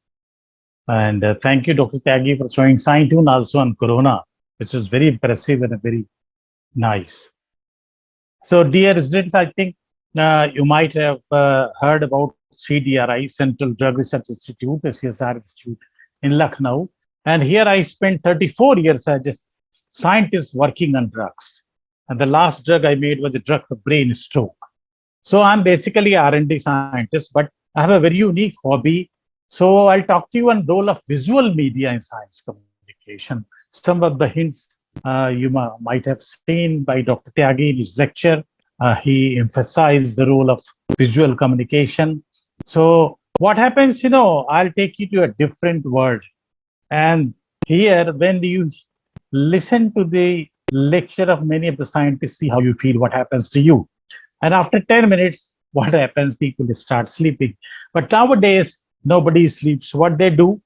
And thank you, Dr. Tyagi, for showing SciTune also on Corona, which was very impressive and very nice. So dear residents, I think you might have heard about CDRI, Central Drug Research Institute, a CSR institute in Lucknow. And here I spent 34 years as a scientist working on drugs. And the last drug I made was a drug for brain stroke. So I'm basically an R&D scientist, but I have a very unique hobby. So I'll talk to you on the role of visual media in science communication. Some of the hints you might have seen by Dr. Tyagi in his lecture. He emphasized the role of visual communication. So what happens, I'll take you to a different world. And here, when you listen to the lecture of many of the scientists, see how you feel, what happens to you. And after 10 minutes, what happens? People start sleeping. But nowadays, nobody sleeps. What they do,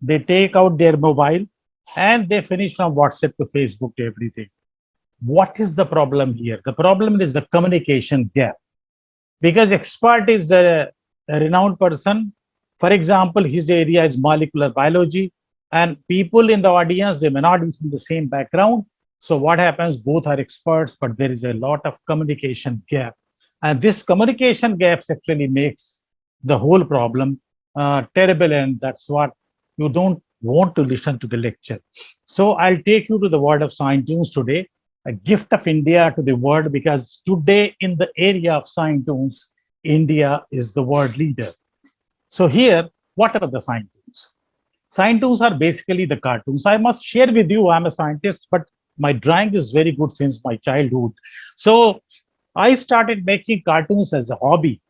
they take out their mobile and they finish from WhatsApp to Facebook to everything. What is the problem here? The problem is the communication gap. Because expert is a renowned person. For example, his area is molecular biology, and people in the audience, they may not be from the same background. So what happens? Both are experts, but there is a lot of communication gap. And this communication gaps actually makes the whole problem terrible, and that's what you don't want to listen to the lecture. So I'll take you to the world of science tunes today, a gift of India to the world, because today in the area of science tunes, India is the world leader. So here, what are the science tunes? Science tunes are basically the cartoons. I must share with you, I'm a scientist, but my drawing is very good since my childhood. So I started making cartoons as a hobby.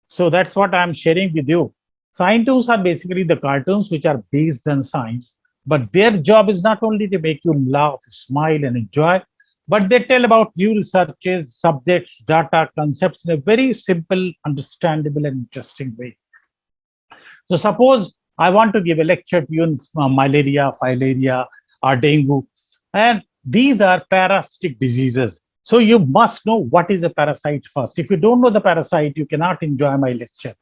So that's what I'm sharing with you. Science tunes are basically the cartoons which are based on science, but their job is not only to make you laugh, smile, and enjoy, but they tell about new researches, subjects, data, concepts in a very simple, understandable, and interesting way. So suppose I want to give a lecture to you on malaria, filaria, or dengue, and these are parasitic diseases. So you must know what is a parasite first. If you don't know the parasite, you cannot enjoy my lecture.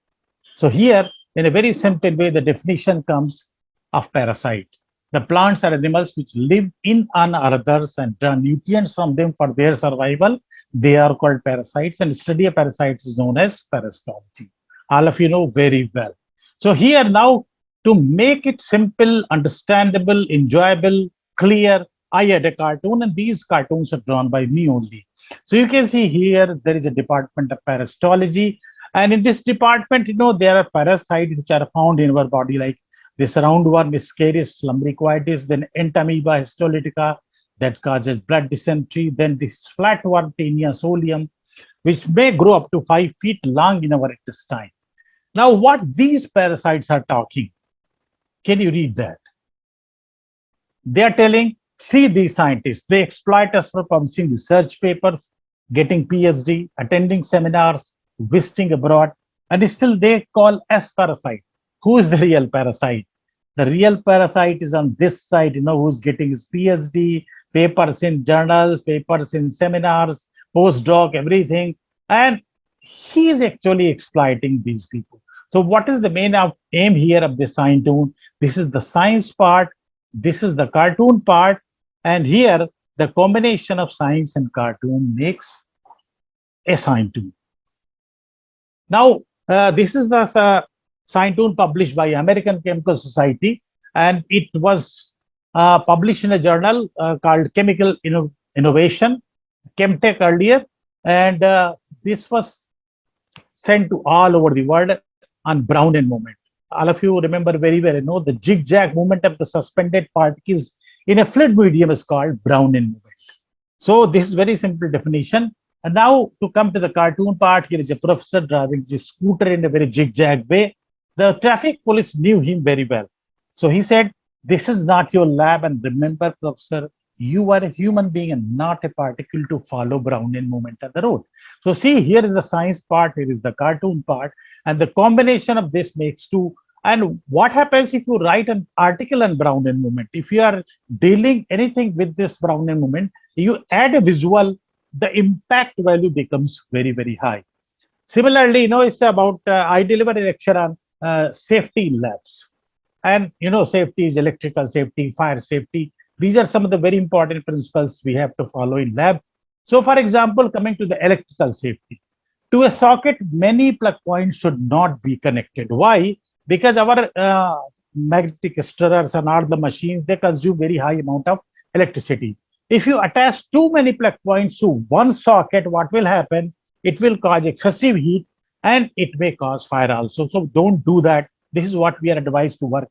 So here, in a very simple way, the definition comes of parasite. The plants are animals which live in on others and draw nutrients from them for their survival. They are called parasites, and study of parasites is known as parasitology. All of you know very well. So here now, to make it simple, understandable, enjoyable, clear, I had a cartoon, and these cartoons are drawn by me only. So you can see here, there is a department of parasitology. And in this department, there are parasites which are found in our body, like this roundworm, Ascaris lumbricoides, then Entamoeba histolytica, that causes blood dysentery, then this flatworm, Taenia solium, which may grow up to 5 feet long in our intestine. Now, what these parasites are talking, can you read that? They are telling, see these scientists, they exploit us for publishing research papers, getting PhD, attending seminars, visiting abroad, and still they call us parasite. Who is the real parasite? The real parasite is on this side, who's getting his PhD, papers in journals, papers in seminars, postdoc, everything. And he is actually exploiting these people. So what is the main aim here of this science tune? This is the science part, this is the cartoon part, and here the combination of science and cartoon makes a science tune. Now, this is the science tune published by American Chemical Society, and it was published in a journal called Chemical Innovation, Chemtech earlier, and this was sent to all over the world on Brownian movement. All of you remember very well, the zigzag movement of the suspended particles in a fluid medium is called Brownian movement. So this is very simple definition. And now to come to the cartoon part, here is a professor driving the scooter in a very zigzag way. The traffic police knew him very well. So he said, this is not your lab, and remember, professor, you are a human being and not a particle to follow Brownian movement on the road. So see, here is the science part, here is the cartoon part, and the combination of this makes two. And what happens if you write an article on Brownian movement? If you are dealing anything with this Brownian movement, you add a visual, the impact value becomes very, very high. Similarly, it's about, I deliver a lecture on safety in labs. And, safety is electrical safety, fire safety. These are some of the very important principles we have to follow in lab. So, for example, coming to the electrical safety, to a socket, many plug points should not be connected. Why? Because our magnetic stirrers and all the machines, they consume very high amount of electricity. If you attach too many plug points to one socket, what will happen? It will cause excessive heat and it may cause fire also. So don't do that. This is what we are advised to work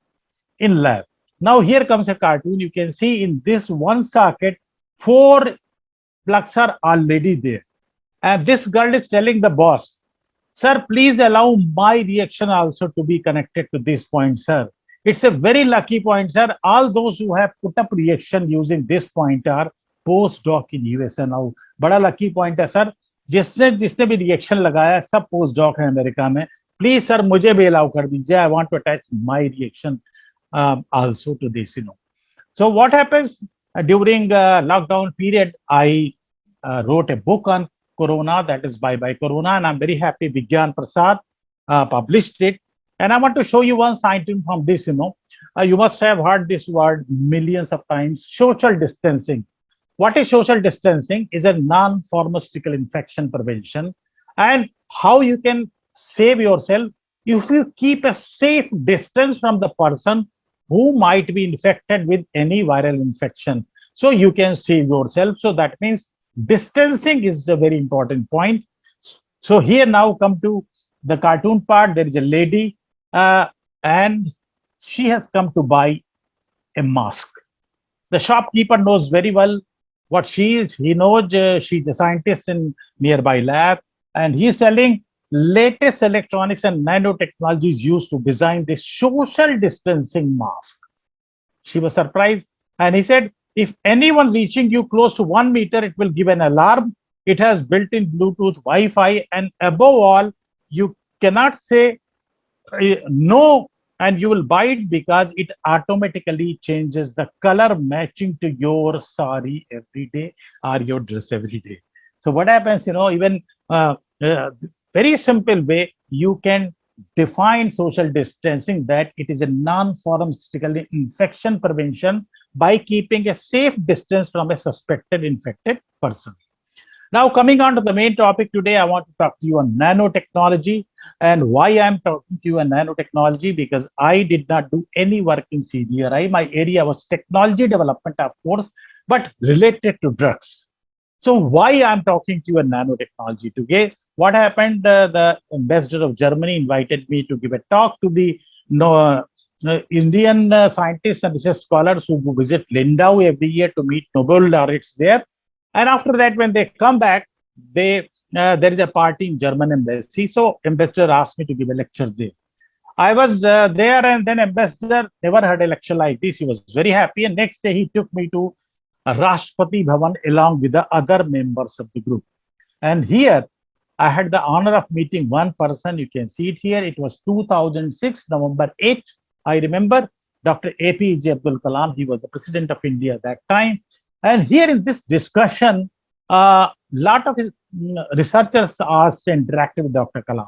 in lab. Now here comes a cartoon. You can see in this one socket, 4 plugs are already there. And this girl is telling the boss, sir, please allow my reaction also to be connected to this point, sir. It's a very lucky point, sir. All those who have put up reaction using this point are postdoc in USA now. बड़ा lucky point है, sir. जिसने भी reaction लगाया सब postdoc है America में. Please, sir, मुझे भी allow कर दीजिए. I want to attach my reaction also to this, So what happens during lockdown period? I wrote a book on Corona, that is Bye Bye Corona, and I'm very happy Vigyan Prasad published it. And I want to show you one scientist from this. You must have heard this word millions of times: social distancing. What is social distancing? Is a non-pharmaceutical infection prevention, and how you can save yourself if you keep a safe distance from the person who might be infected with any viral infection. So you can save yourself. So that means distancing is a very important point. So here now come to the cartoon part. There is a lady and she has come to buy a mask. The shopkeeper knows very well what she is. He knows she's a scientist in nearby lab, and he's selling latest electronics and nanotechnologies used to design this social distancing mask. She was surprised, and he said, if anyone reaching you close to 1 meter, it will give an alarm. It has built-in Bluetooth, Wi-Fi, and above all, you cannot say no, and you will buy it because it automatically changes the color matching to your sari every day or your dress every day. So what happens, even very simple way, you can define social distancing, that it is a non-pharmaceutical infection prevention by keeping a safe distance from a suspected infected person. Now, coming on to the main topic today, I want to talk to you on nanotechnology. And why I'm talking to you on nanotechnology, because I did not do any work in CDRI. My area was technology development, of course, but related to drugs. So why I'm talking to you on nanotechnology today? What happened? The ambassador of Germany invited me to give a talk to the Indian scientists and research scholars who visit Lindau every year to meet Nobel laureates there. And after that, when they come back, there is a party in German embassy. So ambassador asked me to give a lecture there. I was there, and then ambassador never heard a lecture like this. He was very happy. And next day, he took me to Rashtrapati Bhavan along with the other members of the group. And here, I had the honor of meeting one person. You can see it here. It was 2006, November 8. I remember Dr. APJ Abdul Kalam. He was the president of India at that time. And here in this discussion, a lot of researchers asked and interacted with Dr. Kalam.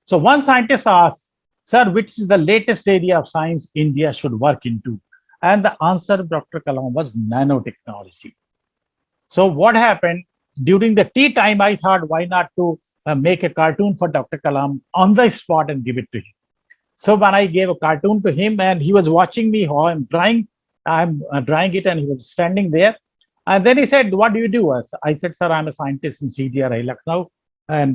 So one scientist asked, sir, which is the latest area of science India should work into? And the answer of Dr. Kalam was nanotechnology. So what happened? During the tea time, I thought, why not to make a cartoon for Dr. Kalam on the spot and give it to him. So when I gave a cartoon to him, and he was watching me how I'm drawing it, and he was standing there. And then he said, what do you do? I said, sir, I'm a scientist in CDRI Lucknow, and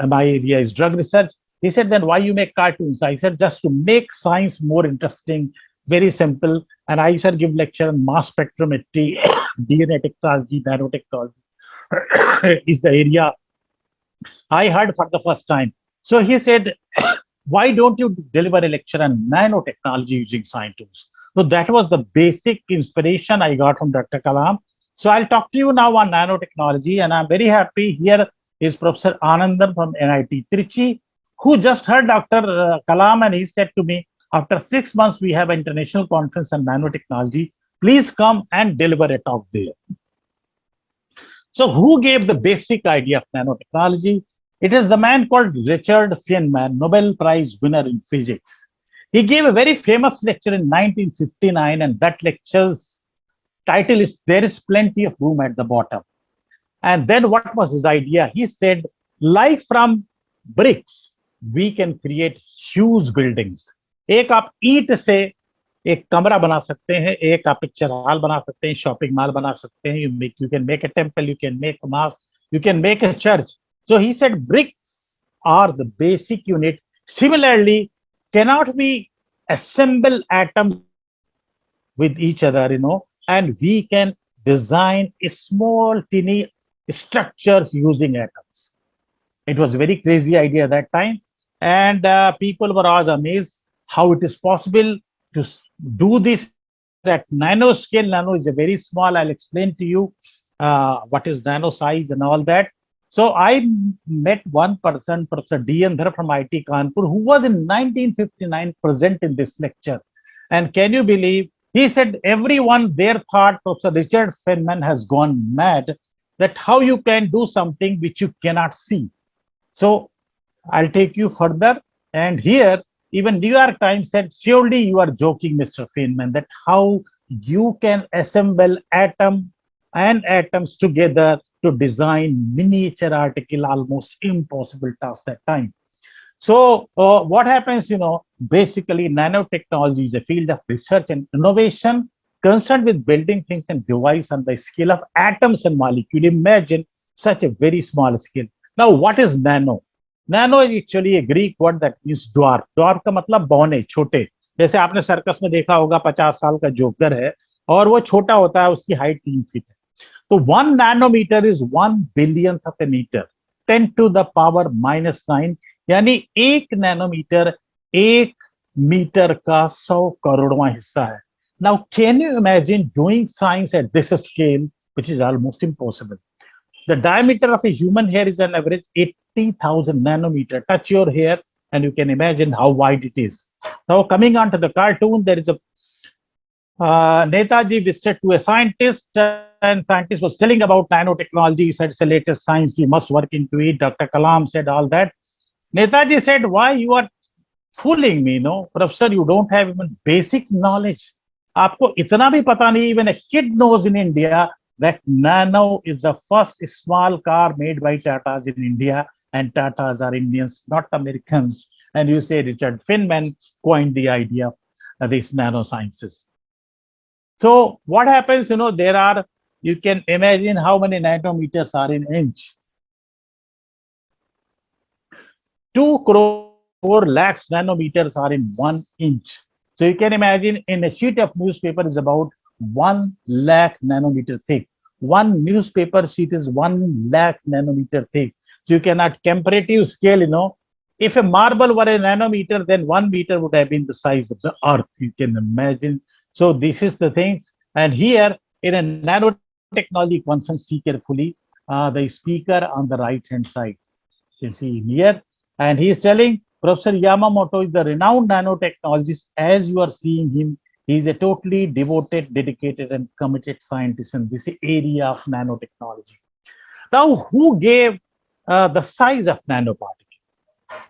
my area is drug research. He said, then why you make cartoons? I said, just to make science more interesting, very simple. And I said, give lecture on mass spectrometry, DNA technology, nanotechnology is the area I heard for the first time. So he said, why don't you deliver a lecture on nanotechnology using science tools? So that was the basic inspiration I got from Dr. Kalam. So I'll talk to you now on nanotechnology, and I'm very happy. Here is Professor Anandan from NIT Trichy, who just heard Dr. Kalam, and he said to me, after 6 months, we have an international conference on nanotechnology. Please come and deliver a talk there. So who gave the basic idea of nanotechnology? It is the man called Richard Feynman, Nobel Prize winner in physics. He gave a very famous lecture in 1959, and that lecture's title is There is Plenty of Room at the Bottom. And then what was his idea? He said, like from bricks, we can create huge buildings. एक आप ईंट से एक कमरा बना सकते हैं, एक आप पिक्चर हॉल बना सकते हैं, शॉपिंग मॉल बना सकते हैं, you can make a temple, you can make a mosque, you can make a church. So he said bricks are the basic unit. Similarly, cannot we assemble atoms with each other, and we can design a small tiny structures using atoms. It was a very crazy idea at that time, and people were always amazed how it is possible to do this at nano scale. Nano is a very small. I'll explain to you what is nano size and all that. So I met one person, Professor D. Andhar from IT Kanpur, who was in 1959 present in this lecture. And can you believe He said everyone there thought Professor Richard Feynman has gone mad, that how you can do something which you cannot see. So I'll take you further. And here, even New York Times said, surely you are joking, Mr. Feynman, that how you can assemble atom and atoms together to design miniature article, almost impossible task at time. So what happens, basically nanotechnology is a field of research and innovation concerned with building things and device on the scale of atoms and molecule. Imagine such a very small scale. Now, what is nano? Nano is actually a Greek word that means dwarf. Dwarf का मतलब बौने, छोटे. जैसे आपने circus में देखा होगा 50 साल का जोकर है और वो छोटा होता है, उसकी हाइट 3 फीट है. तो 1 nanometer is 1 billionth of a meter, 10 to the power -9, यानी 1 नैनोमीटर 1 मीटर का 100 करोड़वां हिस्सा है. Now, can you imagine doing science at this scale, which is almost impossible? The diameter of a human hair is an average 80,000 nanometer. Touch your hair and you can imagine how wide it is. Now, coming on to the cartoon, there is a Netaji visited to a scientist, and scientist was telling about nanotechnology. He said it's the latest science, we must work into it. Dr. Kalam said all that. Netaji said, why you are fooling me, no? Professor, you don't have even basic knowledge. आपको इतना भी पता नहीं, even a kid knows in India that Nano is the first small car made by Tatas in India, and Tatas are Indians, not Americans. And you say Richard Feynman coined the idea of these nanosciences. So what happens, there are, you can imagine how many nanometers are in inch. 2 crore lakhs nanometers are in 1 inch. So you can imagine in a sheet of newspaper is about 1 lakh nanometer thick. One newspaper sheet is 1 lakh nanometer thick. So you cannot comparative scale, if a marble were a nanometer, then 1 meter would have been the size of the earth. You can imagine. So this is the things. And here in a nanotechnology conference, see carefully, the speaker on the right hand side. You can see here. And he is telling Professor Yamamoto is the renowned nanotechnologist. As you are seeing him, he is a totally devoted, dedicated, and committed scientist in this area of nanotechnology. Now, who gave the size of nanoparticle?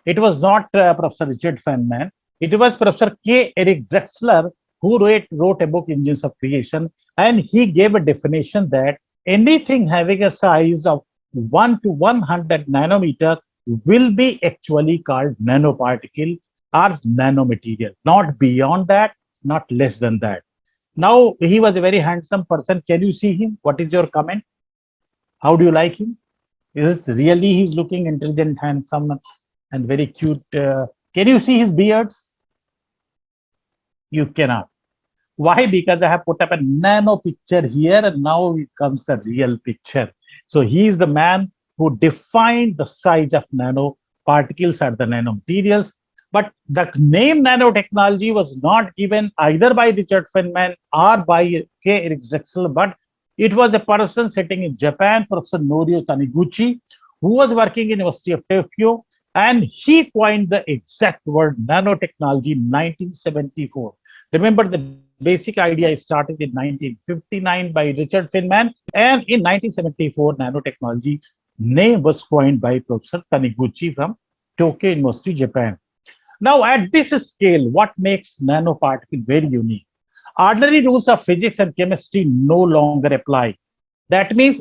It was not Professor Richard Feynman. It was Professor K. Eric Drexler who wrote a book, Engines of Creation, and he gave a definition that anything having a size of 1 to 100 nanometer will be actually called nanoparticle or nanomaterial, not beyond that, not less than that. Now, he was a very handsome person. Can you see him? What is your comment? How do you like him? Is it really he's looking intelligent, handsome, and very cute? Can you see his beards? You cannot. Why? Because I have put up a nano picture here, and now it comes the real picture. So he is the man who defined the size of nanoparticles or the nanomaterials. But the name nanotechnology was not given either by Richard Feynman or by K. Eric Drexler, but it was a person sitting in Japan, Professor Norio Taniguchi, who was working in University of Tokyo, and he coined the exact word nanotechnology in 1974. Remember, the basic idea started in 1959 by Richard Feynman, and in 1974, nanotechnology name was coined by Professor Taniguchi from Tokyo University, Japan. Now, at this scale, what makes nanoparticle very unique? Ordinary rules of physics and chemistry no longer apply. That means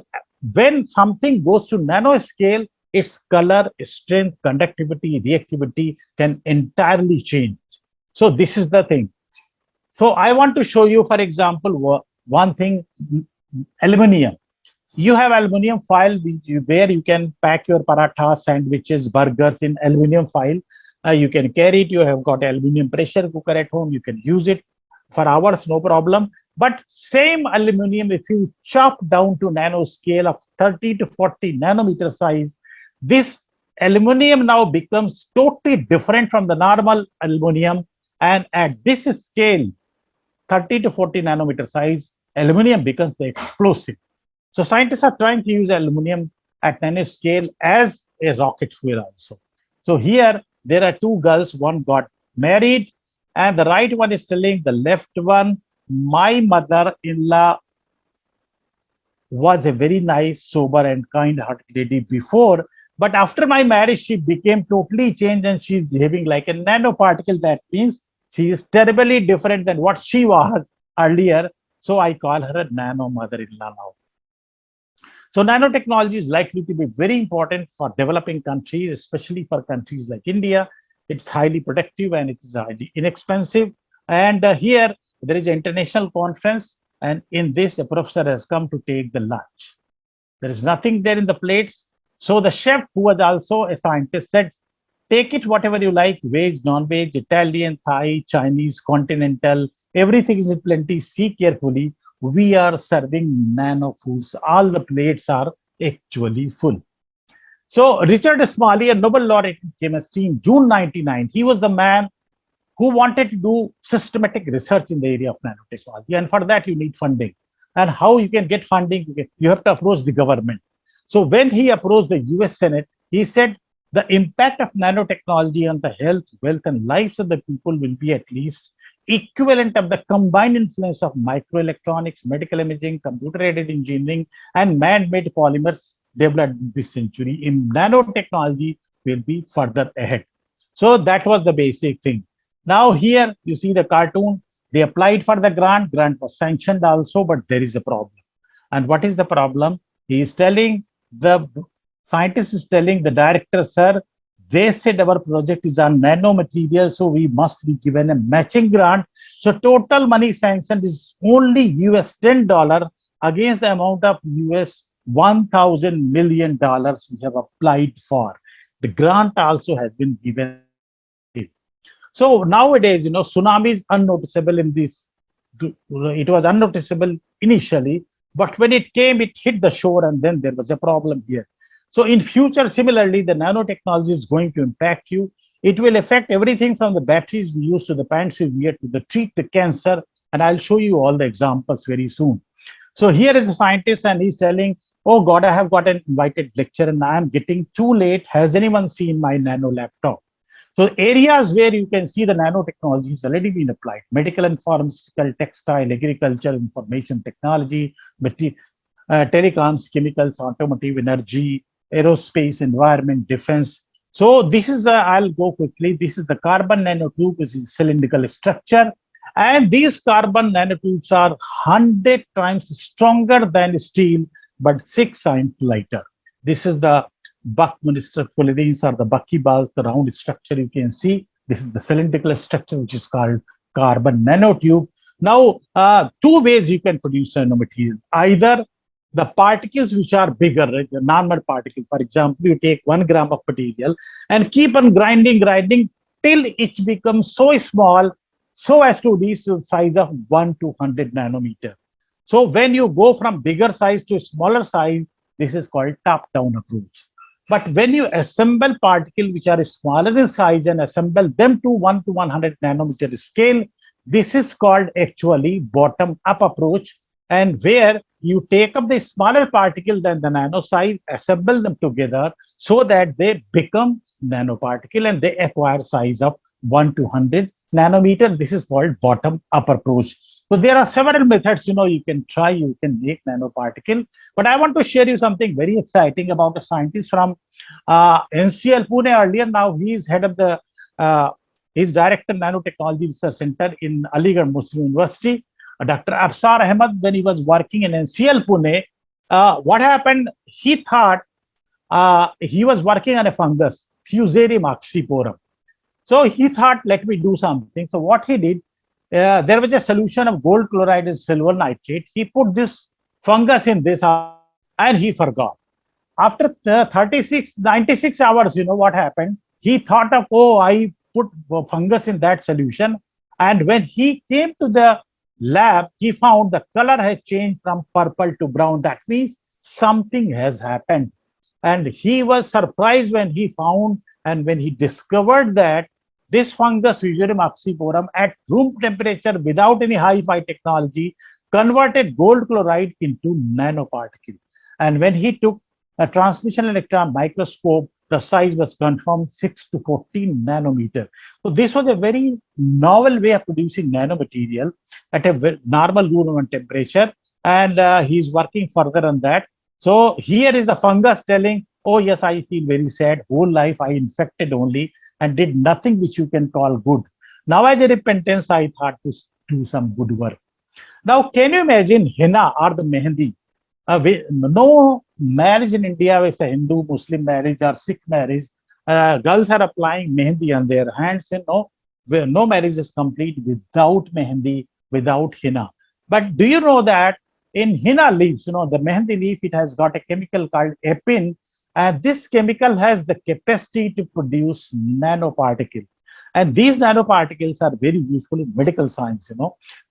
when something goes to nanoscale, its color, strength, conductivity, reactivity can entirely change. So this is the thing. So I want to show you, for example, one thing, aluminum. You have aluminum foil where you can pack your paratha, sandwiches, burgers in aluminum foil. You can carry it. You have got aluminum pressure cooker at home. You can use it for hours, no problem. But same aluminum, if you chop down to nanoscale of 30 to 40 nanometer size, this aluminum now becomes totally different from the normal aluminum. And at this scale, 30 to 40 nanometer size, aluminum becomes the explosive. So scientists are trying to use aluminum at nanoscale as a rocket fuel also. So here there are two girls, one got married, and the right one is telling the left one my mother-in-law was a very nice, sober, and kind-hearted lady before, but after my marriage, she became totally changed and she's behaving like a nanoparticle. That means she is terribly different than what she was earlier. So I call her a nano mother-in-law now. So nanotechnology is likely to be very important for developing countries, especially for countries like India. It's highly productive and it is highly inexpensive. And here there is an international conference, and in this, a professor has come to take the lunch. There is nothing there in the plates. So the chef, who was also a scientist, said, take it whatever you like, veg, non-veg, Italian, Thai, Chinese, continental, everything is in plenty. See carefully. We are serving nano foods. All the plates are actually full. So Richard Smalley, a Nobel laureate in chemistry in June 1999, he was the man who wanted to do systematic research in the area of nanotechnology. And for that, you need funding. And how you can get funding? You have to approach the government. So when he approached the US Senate, he said the impact of nanotechnology on the health, wealth, and lives of the people will be at least equivalent of the combined influence of microelectronics, medical imaging, computer-aided engineering, and man-made polymers developed this century. In nanotechnology, will be further ahead. So that was the basic thing. Now here you see the cartoon. They applied for the grant. Grant was sanctioned also, but there is a problem. And what is the problem? He is telling, the scientist is telling the director, sir, they said our project is on nanomaterials, so we must be given a matching grant. So total money sanctioned is only US $10 against the amount of US $1,000 million we have applied for. The grant also has been given. So nowadays, tsunami is unnoticeable in this. It was unnoticeable initially, but when it came, it hit the shore, and then there was a problem here. So in future, similarly, the nanotechnology is going to impact you. It will affect everything from the batteries we use to the pants we wear to the treat the cancer. And I'll show you all the examples very soon. So here is a scientist, and he's telling, oh God, I have got an invited lecture and I am getting too late. Has anyone seen my nano laptop? So areas where you can see the nanotechnology has already been applied: medical and pharmaceutical, textile, agriculture, information technology, telecoms, chemicals, automotive, energy, aerospace, environment, defense. So this is, I'll go quickly. This is the carbon nanotube, which is cylindrical structure. And these carbon nanotubes are 100 times stronger than steel, but 6 times lighter. This is the buckminster fullerenes, or the buckyballs, the round structure you can see. This is the cylindrical structure, which is called carbon nanotube. Now, 2 ways you can produce nanomaterial. Either the particles which are bigger, right, the normal particle. For example, you take 1 gram of material and keep on grinding till it becomes so small, so as to reach the size of 1 to 100 nanometer. So when you go from bigger size to smaller size, this is called top-down approach. But when you assemble particles which are smaller in size and assemble them to 1 to 100 nanometer scale, this is called actually bottom-up approach, and where you take up the smaller particle than the nano size, assemble them together so that they become nanoparticle and they acquire size of 1 to 100 nanometer. This is called bottom-up approach. So there are several methods, you can try, you can make nanoparticle. But I want to share you something very exciting about a scientist from NCL Pune earlier. Now he is head of the, he's director Nanotechnology Research Center in Aligarh Muslim University. Dr. AWSAR Ahmed, when he was working in NCL Pune, what happened? He thought he was working on a fungus, Fusarium oxyporum. So he thought, let me do something. So what he did, there was a solution of gold chloride and silver nitrate. He put this fungus in this and he forgot. After 96 hours, what happened? He thought of, oh, I put fungus in that solution. And when he came to the lab, he found the color has changed from purple to brown. That means something has happened. And he was surprised when he found and when he discovered that this fungus, Fusarium oxyporum, at room temperature without any hi-fi technology, converted gold chloride into nanoparticle. And when he took a transmission electron microscope the size was confirmed 6 to 14 nanometer. So this was a very novel way of producing nanomaterial at a normal room temperature, and he's working further on that. So here is the fungus telling, oh yes, I feel very sad. Whole life I infected only and did nothing which you can call good. Now as a repentance, I thought to do some good work. Now can you imagine henna or the mehendi? No marriage in India is a Hindu, Muslim marriage or Sikh marriage. Girls are applying mehendi on their hands, and no marriage is complete without mehendi, without henna. But do you know that in henna leaves, the mehendi leaf, it has got a chemical called epin, and this chemical has the capacity to produce nanoparticles. And these nanoparticles are very useful in medical science.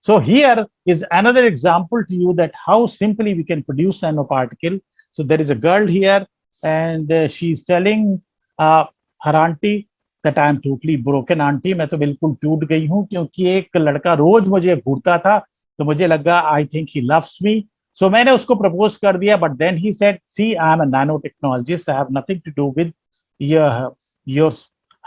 So here is another example to you that how simply we can produce nanoparticle. So there is a girl here, and she's telling her auntie that I am totally broken. Auntie, मैं तो बिल्कुल टूट गई हूँ क्योंकि एक लड़का रोज मुझे घूरता था, तो मुझे लगा I think he loves me. So मैंने उसको propose कर दिया, but then he said, see, I am a nanotechnologist. I have nothing to do with your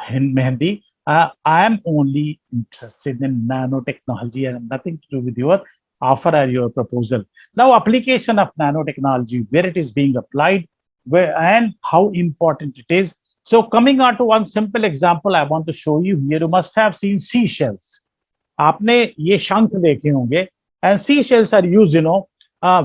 mehendi. I am only interested in nanotechnology and nothing to do with your offer or your proposal. Now, application of nanotechnology, where it is being applied, where and how important it is. So, coming on to one simple example, I want to show you here. You must have seen seashells. आपने ये शंख देखे होंगे, and seashells are used,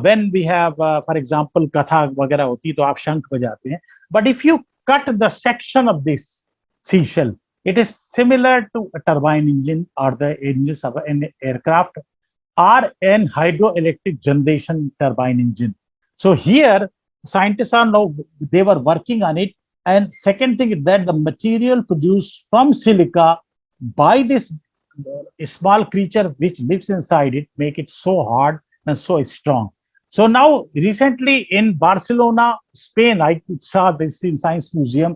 when we have, for example, कथा वगैरह होती तो आप शंख बजाते हैं. But if you cut the section of this seashell, it is similar to a turbine engine or the engines of an aircraft or an hydroelectric generation turbine engine. So here, scientists are now, they were working on it. And second thing is that the material produced from silica by this small creature which lives inside it, make it so hard and so strong. So now recently in Barcelona, Spain, I saw this in Science Museum,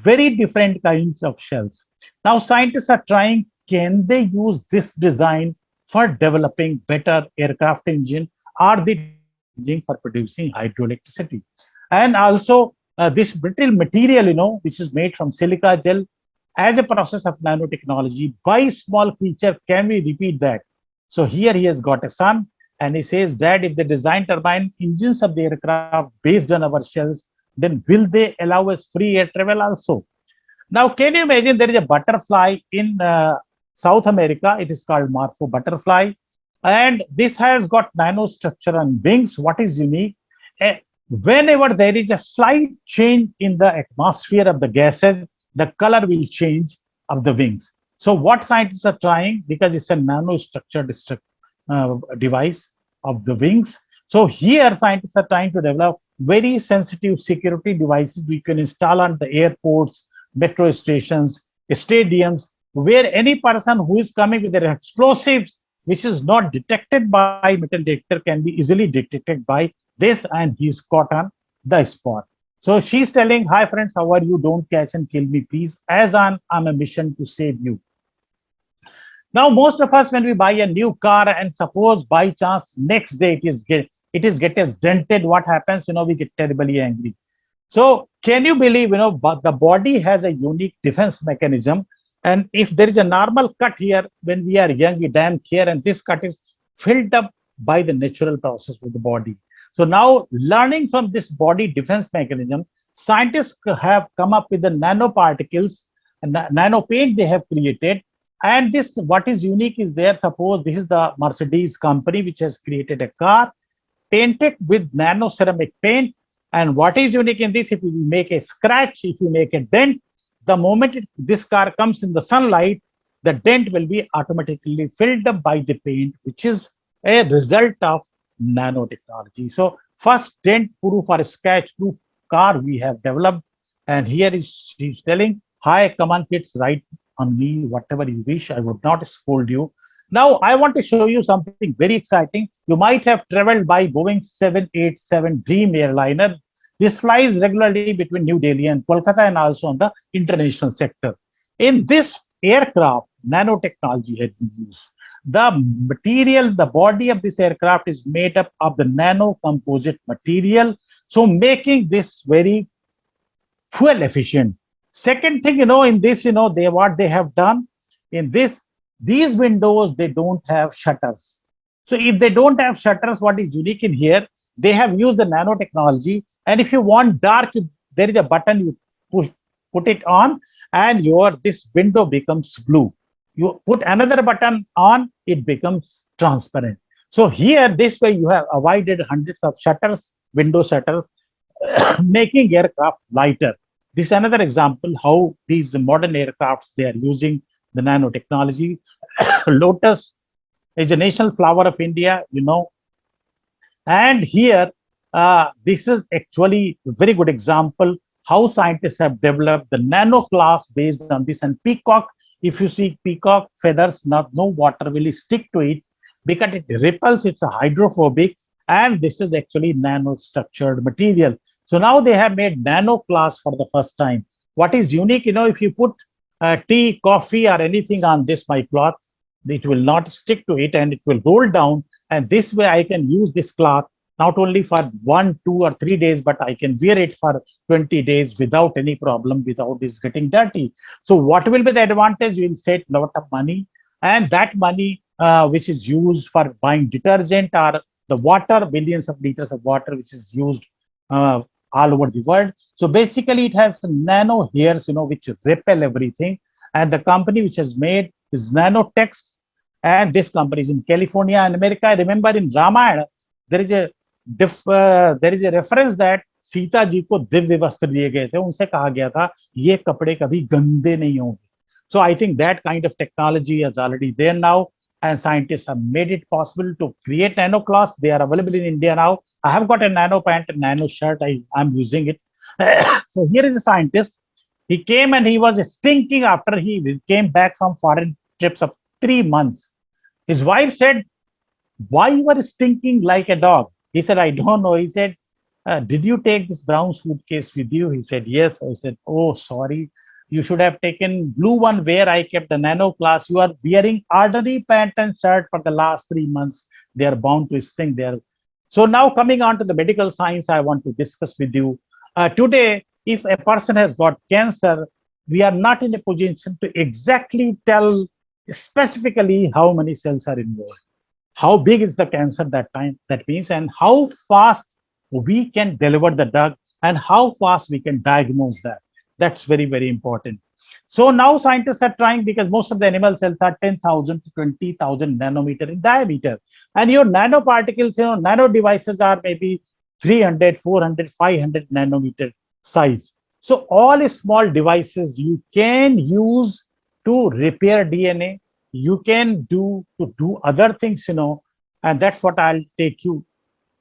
very different kinds of shells. Now scientists are trying, can they use this design for developing better aircraft engine, or they engine for producing hydroelectricity? And also this brittle material, which is made from silica gel, as a process of nanotechnology by small creature, can we repeat that? So here he has got a son, and he says, Dad, if they design turbine engines of the aircraft based on our shells, then will they allow us free air travel also? Now, can you imagine there is a butterfly in South America? It is called Morpho butterfly. And this has got nanostructure on wings. What is unique? Whenever there is a slight change in the atmosphere of the gases, the color will change of the wings. So what scientists are trying, because it's a nanostructured device of the wings. So here scientists are trying to develop very sensitive security devices we can install on the airports, metro stations, stadiums, where any person who is coming with their explosives, which is not detected by metal detector, can be easily detected by this, and he's caught on the spot. So she's telling, hi friends, how are you? Don't catch and kill me, please, as I'm on a mission to save you. Now, most of us, when we buy a new car and suppose by chance next day it is get us dented, what happens? We get terribly angry. So can you believe, but the body has a unique defense mechanism. And if there is a normal cut here, when we are young, we don't care, and this cut is filled up by the natural process of the body. So now, learning from this body defense mechanism, scientists have come up with the nanoparticles, and nano paint they have created. And this, what is unique is there, suppose this is the Mercedes company which has created a car painted with nano ceramic paint. And what is unique in this, if you make a scratch, if you make a dent, the moment this car comes in the sunlight, the dent will be automatically filled up by the paint, which is a result of nanotechnology. So first dent proof or sketch proof car we have developed. And here she's telling, hi, come on kids, write on me whatever you wish. I would not scold you. Now I want to show you something very exciting. You might have traveled by Boeing 787 Dream Airliner. This flies regularly between New Delhi and Kolkata, and also on the international sector. In this aircraft, nanotechnology has been used. The material, the body of this aircraft is made up of the nano composite material. So making this very fuel efficient. Second thing, in this, what they have done in this, these windows, they don't have shutters. So if they don't have shutters, what is unique in here, they have used the nanotechnology. And if you want dark, there is a button, you put it on, and this window becomes blue. You put another button on, it becomes transparent. So here, this way, you have avoided hundreds of shutters, window shutters, making aircraft lighter. This is another example how these modern aircrafts, they are using the nanotechnology. Lotus is a national flower of India, and here, this is actually a very good example how scientists have developed the nano class based on this. And peacock, if you see peacock feathers, no water will stick to it because it repels, it's a hydrophobic, and this is actually nano structured material. So now they have made nano class for the first time. What is unique, if you put tea, coffee, or anything on this, my cloth, it will not stick to it and it will roll down. And this way I can use this cloth not only for 1, 2, or 3 days, but I can wear it for 20 days without any problem, without this getting dirty. So what will be the advantage? You will save a lot of money, and that money which is used for buying detergent or the water, billions of liters of water, which is used all over the world. So basically it has nano hairs, which repel everything. And the company which has made is Nanotech, and this company is in California and America. I remember in Ramayana, there is a reference that Sita ji को दिव्य वस्त्र दिए गए थे, उनसे कहा गया था ये कपड़े कभी गंदे नहीं होंगे. So I think that kind of technology is already there now, and scientists have made it possible to create nano cloths. They are available in India now. I have got a nano pant and nano shirt. I'm using it. So here is a scientist. He came and he was stinking after he came back from foreign trips of 3 months. His wife said, "Why you were stinking like a dog?" He said, "I don't know." He said, "Did you take this brown suitcase with you?" He said, "Yes." I said, "Oh, sorry. You should have taken blue one where I kept the nano class. You are wearing ordinary pant and shirt for the last 3 months. They are bound to stink there." So now coming on to the medical science, I want to discuss with you. Today, if a person has got cancer, we are not in a position to exactly tell specifically how many cells are involved, how big is the cancer that means, and how fast we can deliver the drug, and how fast we can diagnose that. That's very, very important. So now scientists are trying, because most of the animal cells are 10,000 to 20,000 nanometer in diameter. And your nanoparticles, nano devices are maybe 300, 400, 500 nanometer size. So all small devices you can use to repair DNA. You can do other things, and that's what I'll take you.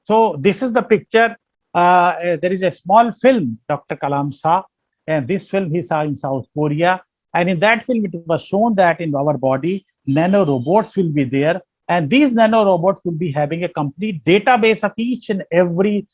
So this is the picture. There is a small film Dr. Kalam saw, and this film he saw in South Korea. And in that film, it was shown that in our body, nano robots will be there. And these nano robots will be having a complete database of each and every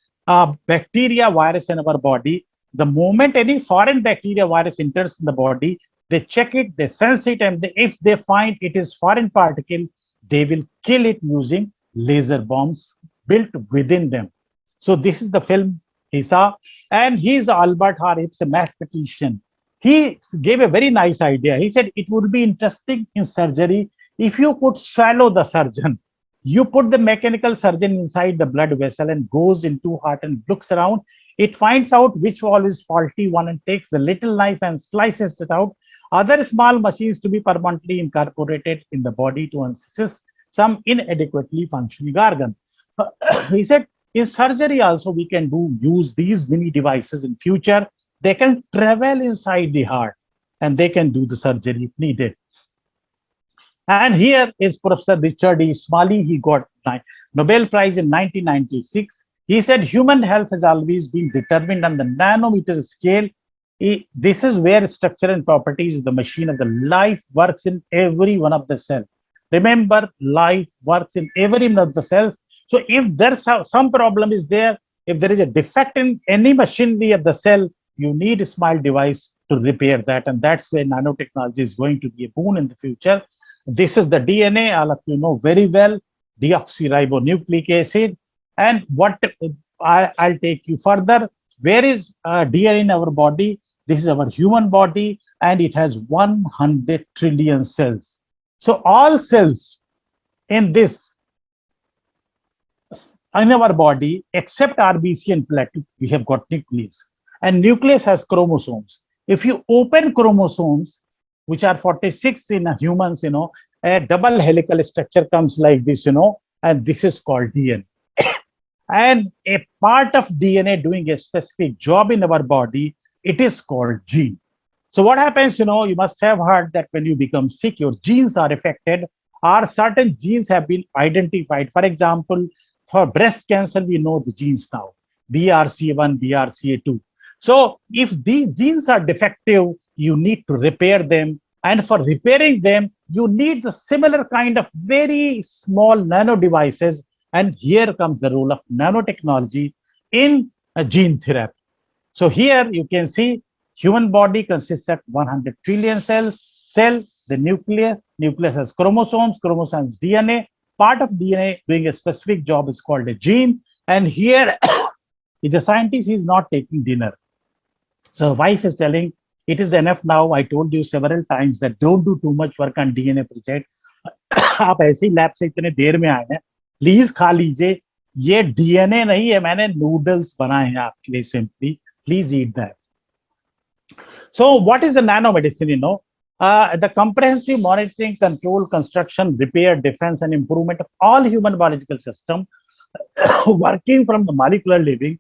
bacteria, virus in our body. The moment any foreign bacteria, virus enters in the body, they check it, they sense it, and if they find it is foreign particle, they will kill it using laser bombs built within them. So this is the film he saw, and he is Albert Harris, a mathematician. He gave a very nice idea. He said it would be interesting in surgery if you could swallow the surgeon. You put the mechanical surgeon inside the blood vessel and goes into heart and looks around. It finds out which valve is faulty one and takes the little knife and slices it out. Other small machines to be permanently incorporated in the body to assist some inadequately functioning organ. He said, in surgery also we can use these mini devices in future. They can travel inside the heart and they can do the surgery if needed. And here is Professor Richard E. Smalley. He got Nobel Prize in 1996. He said human health has always been determined on the nanometer scale. This is where structure and properties of the machine of the life works in every one of the cells. Remember, life works in every one of the cells. So if there's some problem is there, if there is a defect in any machinery of the cell, you need a small device to repair that. And that's where nanotechnology is going to be a boon in the future. This is the DNA, all of you know very well, deoxyribonucleic acid. And what I'll take you further, where is DNA in our body? This is our human body, and it has 100 trillion cells. So all cells in this, in our body, except RBC and platelet, we have got nucleus. And nucleus has chromosomes. If you open chromosomes, which are 46 in humans, a double helical structure comes like this, and this is called DNA. And a part of DNA doing a specific job in our body, it is called gene. So what happens, you must have heard that when you become sick, your genes are affected, or certain genes have been identified. For example, for breast cancer, we know the genes now, BRCA1, BRCA2. So if these genes are defective, you need to repair them. And for repairing them, you need the similar kind of very small nano devices. And here comes the role of nanotechnology in a gene therapy. So here you can see human body consists of 100 trillion cells. The nucleus has chromosomes, DNA. Part of DNA doing a specific job is called a gene. And here is a scientist, he is not taking dinner. So wife is telling, it is enough now. I told you several times that don't do too much work on DNA project. आप ऐसे ही lab से इतने देर में आए हैं, please खा लीजिए, ये डीएनए नहीं है, मैंने नूडल्स बनाए हैं आपके लिए, simply please eat that. So what is the nanomedicine? The comprehensive monitoring, control, construction, repair, defense, and improvement of all human biological system working from the molecular living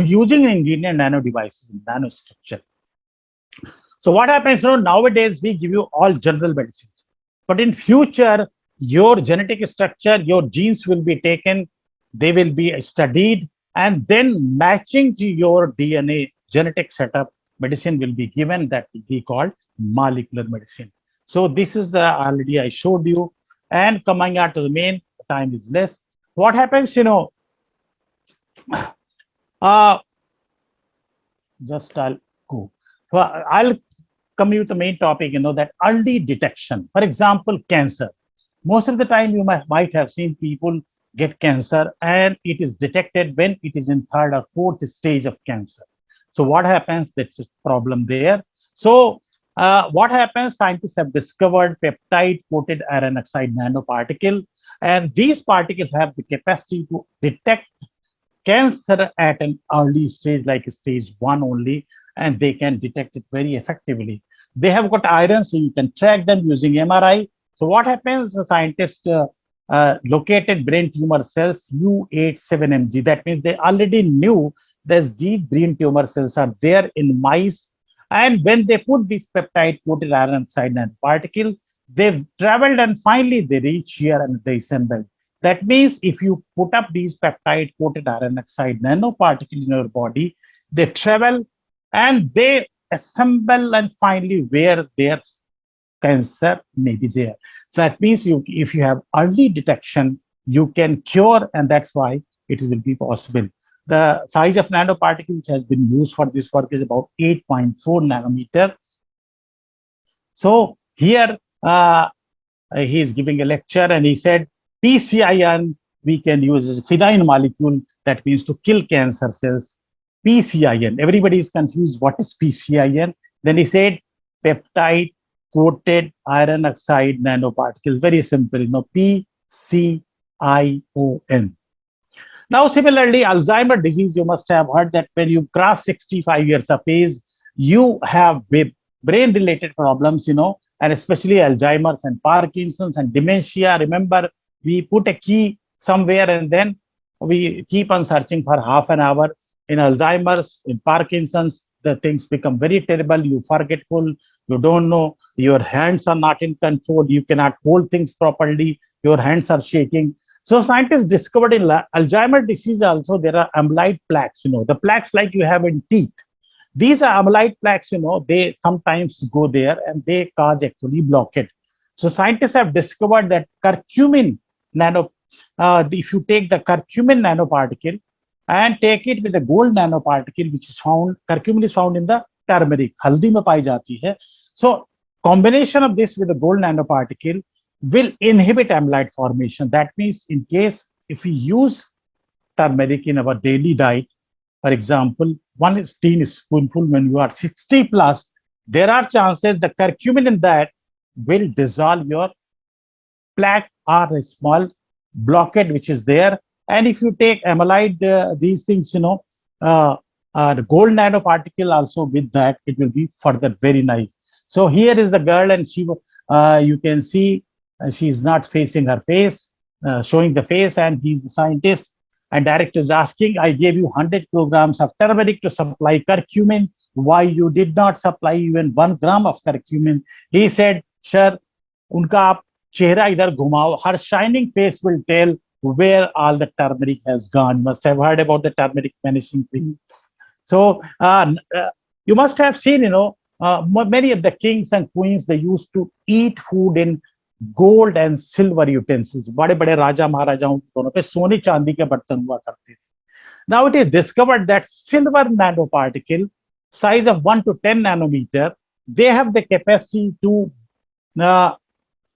using engineered nano devices and nanostructure. So what happens, nowadays we give you all general medicines, but in future, your genetic structure, your genes will be taken, they will be studied, and then matching to your DNA genetic setup, medicine will be given that will be called molecular medicine. So this is the already I showed you. And coming out to the main, time is less. What happens, just I'll go. Well, I'll come to the main topic, that early detection. For example, cancer. Most of the time you might have seen people get cancer and it is detected when it is in third or fourth stage of cancer. So what happens? That's a problem there. So what happens? Scientists have discovered peptide-coated iron oxide nanoparticle, and these particles have the capacity to detect cancer at an early stage, like stage 1 only, and they can detect it very effectively. They have got iron, so you can track them using MRI. So what happens? The scientists located brain tumor cells U87MG. That means they already knew that these brain tumor cells are there in mice. And when they put this peptide-coated iron oxide nanoparticle, they've traveled and finally they reach here and they assemble. That means if you put up these peptide-coated iron oxide nanoparticles in your body, they travel and they assemble and finally where their cancer may be there. That means if you have early detection, you can cure, and that's why it will be possible. The size of nanoparticle which has been used for this work is about 8.4 nanometer. So here he is giving a lecture and he said PCIN we can use as a phenine molecule, that means to kill cancer cells. PCIN, everybody is confused, what is PCIN? Then he said peptide coated iron oxide nanoparticles, very simple, PCION. Now, similarly, Alzheimer's disease, you must have heard that when you cross 65 years of age, you have brain-related problems, and especially Alzheimer's and Parkinson's and dementia. Remember, we put a key somewhere and then we keep on searching for half an hour. In Alzheimer's, in Parkinson's, the things become very terrible. You forgetful, you don't know, your hands are not in control, you cannot hold things properly, your hands are shaking. So scientists discovered in Alzheimer's disease also there are amyloid plaques, the plaques like you have in teeth. These are amyloid plaques, they sometimes go there and they cause actually blockage. So scientists have discovered that curcumin if you take the curcumin nanoparticle and take it with the gold nanoparticle, which is found, curcumin is found in the turmeric, haldi mein pai jati hai. So combination of this with the gold nanoparticle will inhibit amyloid formation. That means in case if we use turmeric in our daily diet For example, one is teaspoonful when you are 60 plus, there are chances the curcumin in that will dissolve your plaque or a small blockade which is there. And if you take amylide, these things, uh, the gold nanoparticle also with that, it will be further very nice. So here is the girl, and you can see she is not facing her face, showing the face, and he's the scientist. And director is asking, I gave you 100 kilograms of turmeric to supply curcumin. Why you did not supply even 1 gram of curcumin? He said, sir, उनका आप चेहरा इधर घुमाओ, her shining face will tell where all the turmeric has gone. You must have heard about the turmeric vanishing thing. So you must have seen, many of the kings and queens, they used to eat food in gold and silver utensils. बड़े बड़े राजा महाराजाओं के दोनों पे सोने चांदी के बर्तन हुआ करते थे. Now it is discovered that silver nanoparticle, size of 1 to 10 nanometer, they have the capacity to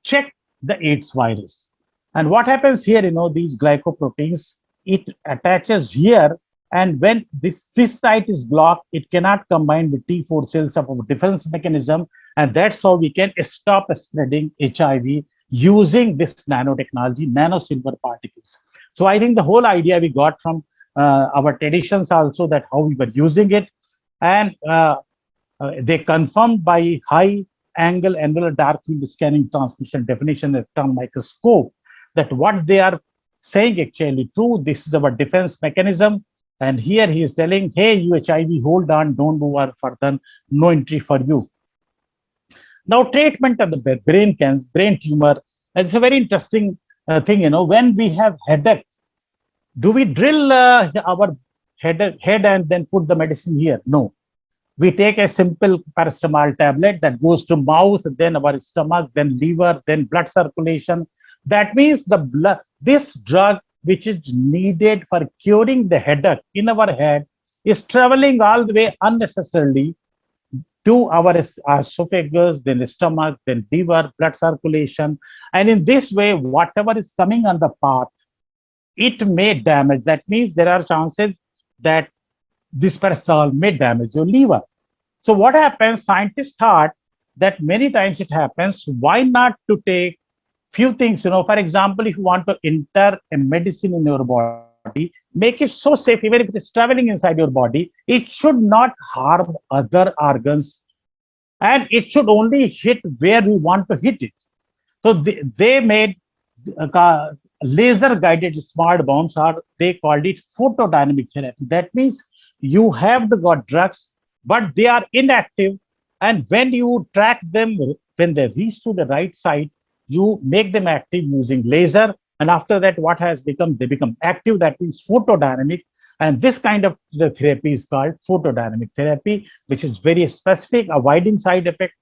check the AIDS virus. And what happens here, these glycoproteins, it attaches here, and when this site is blocked, it cannot combine with T4 cells of a defense mechanism, and that's how we can stop spreading HIV using this nanotechnology, nano silver particles. So I think the whole idea we got from our traditions also, that how we were using it, and they confirmed by high angle angular dark field scanning transmission definition electron microscope that what they are saying actually true. This is our defense mechanism. And here he is telling, hey, you HIV, hold on, don't move further, no entry for you. Now, treatment of the brain cancer, brain tumor, it's a very interesting thing. When we have headache, do we drill our head and then put the medicine here? No. We take a simple paracetamol tablet that goes to mouth, then our stomach, then liver, then blood circulation. That means this drug, which is needed for curing the headache in our head, is traveling all the way unnecessarily to our esophagus, then stomach, then liver, blood circulation. And in this way, whatever is coming on the path, it may damage. That means there are chances that this paracetamol may damage your liver. So what happens, scientists thought that many times it happens, why not to take few things, for example, if you want to enter a medicine in your body, make it so safe, even if it is traveling inside your body, it should not harm other organs, and it should only hit where we want to hit it. So they made laser guided smart bombs, or they called it photodynamic therapy. That means you have got drugs, but they are inactive, and when you track them, when they reach to the right side, you make them active using laser, and after that, what has become, they become active. That means photodynamic, and this kind of the therapy is called photodynamic therapy, which is very specific, avoiding side effect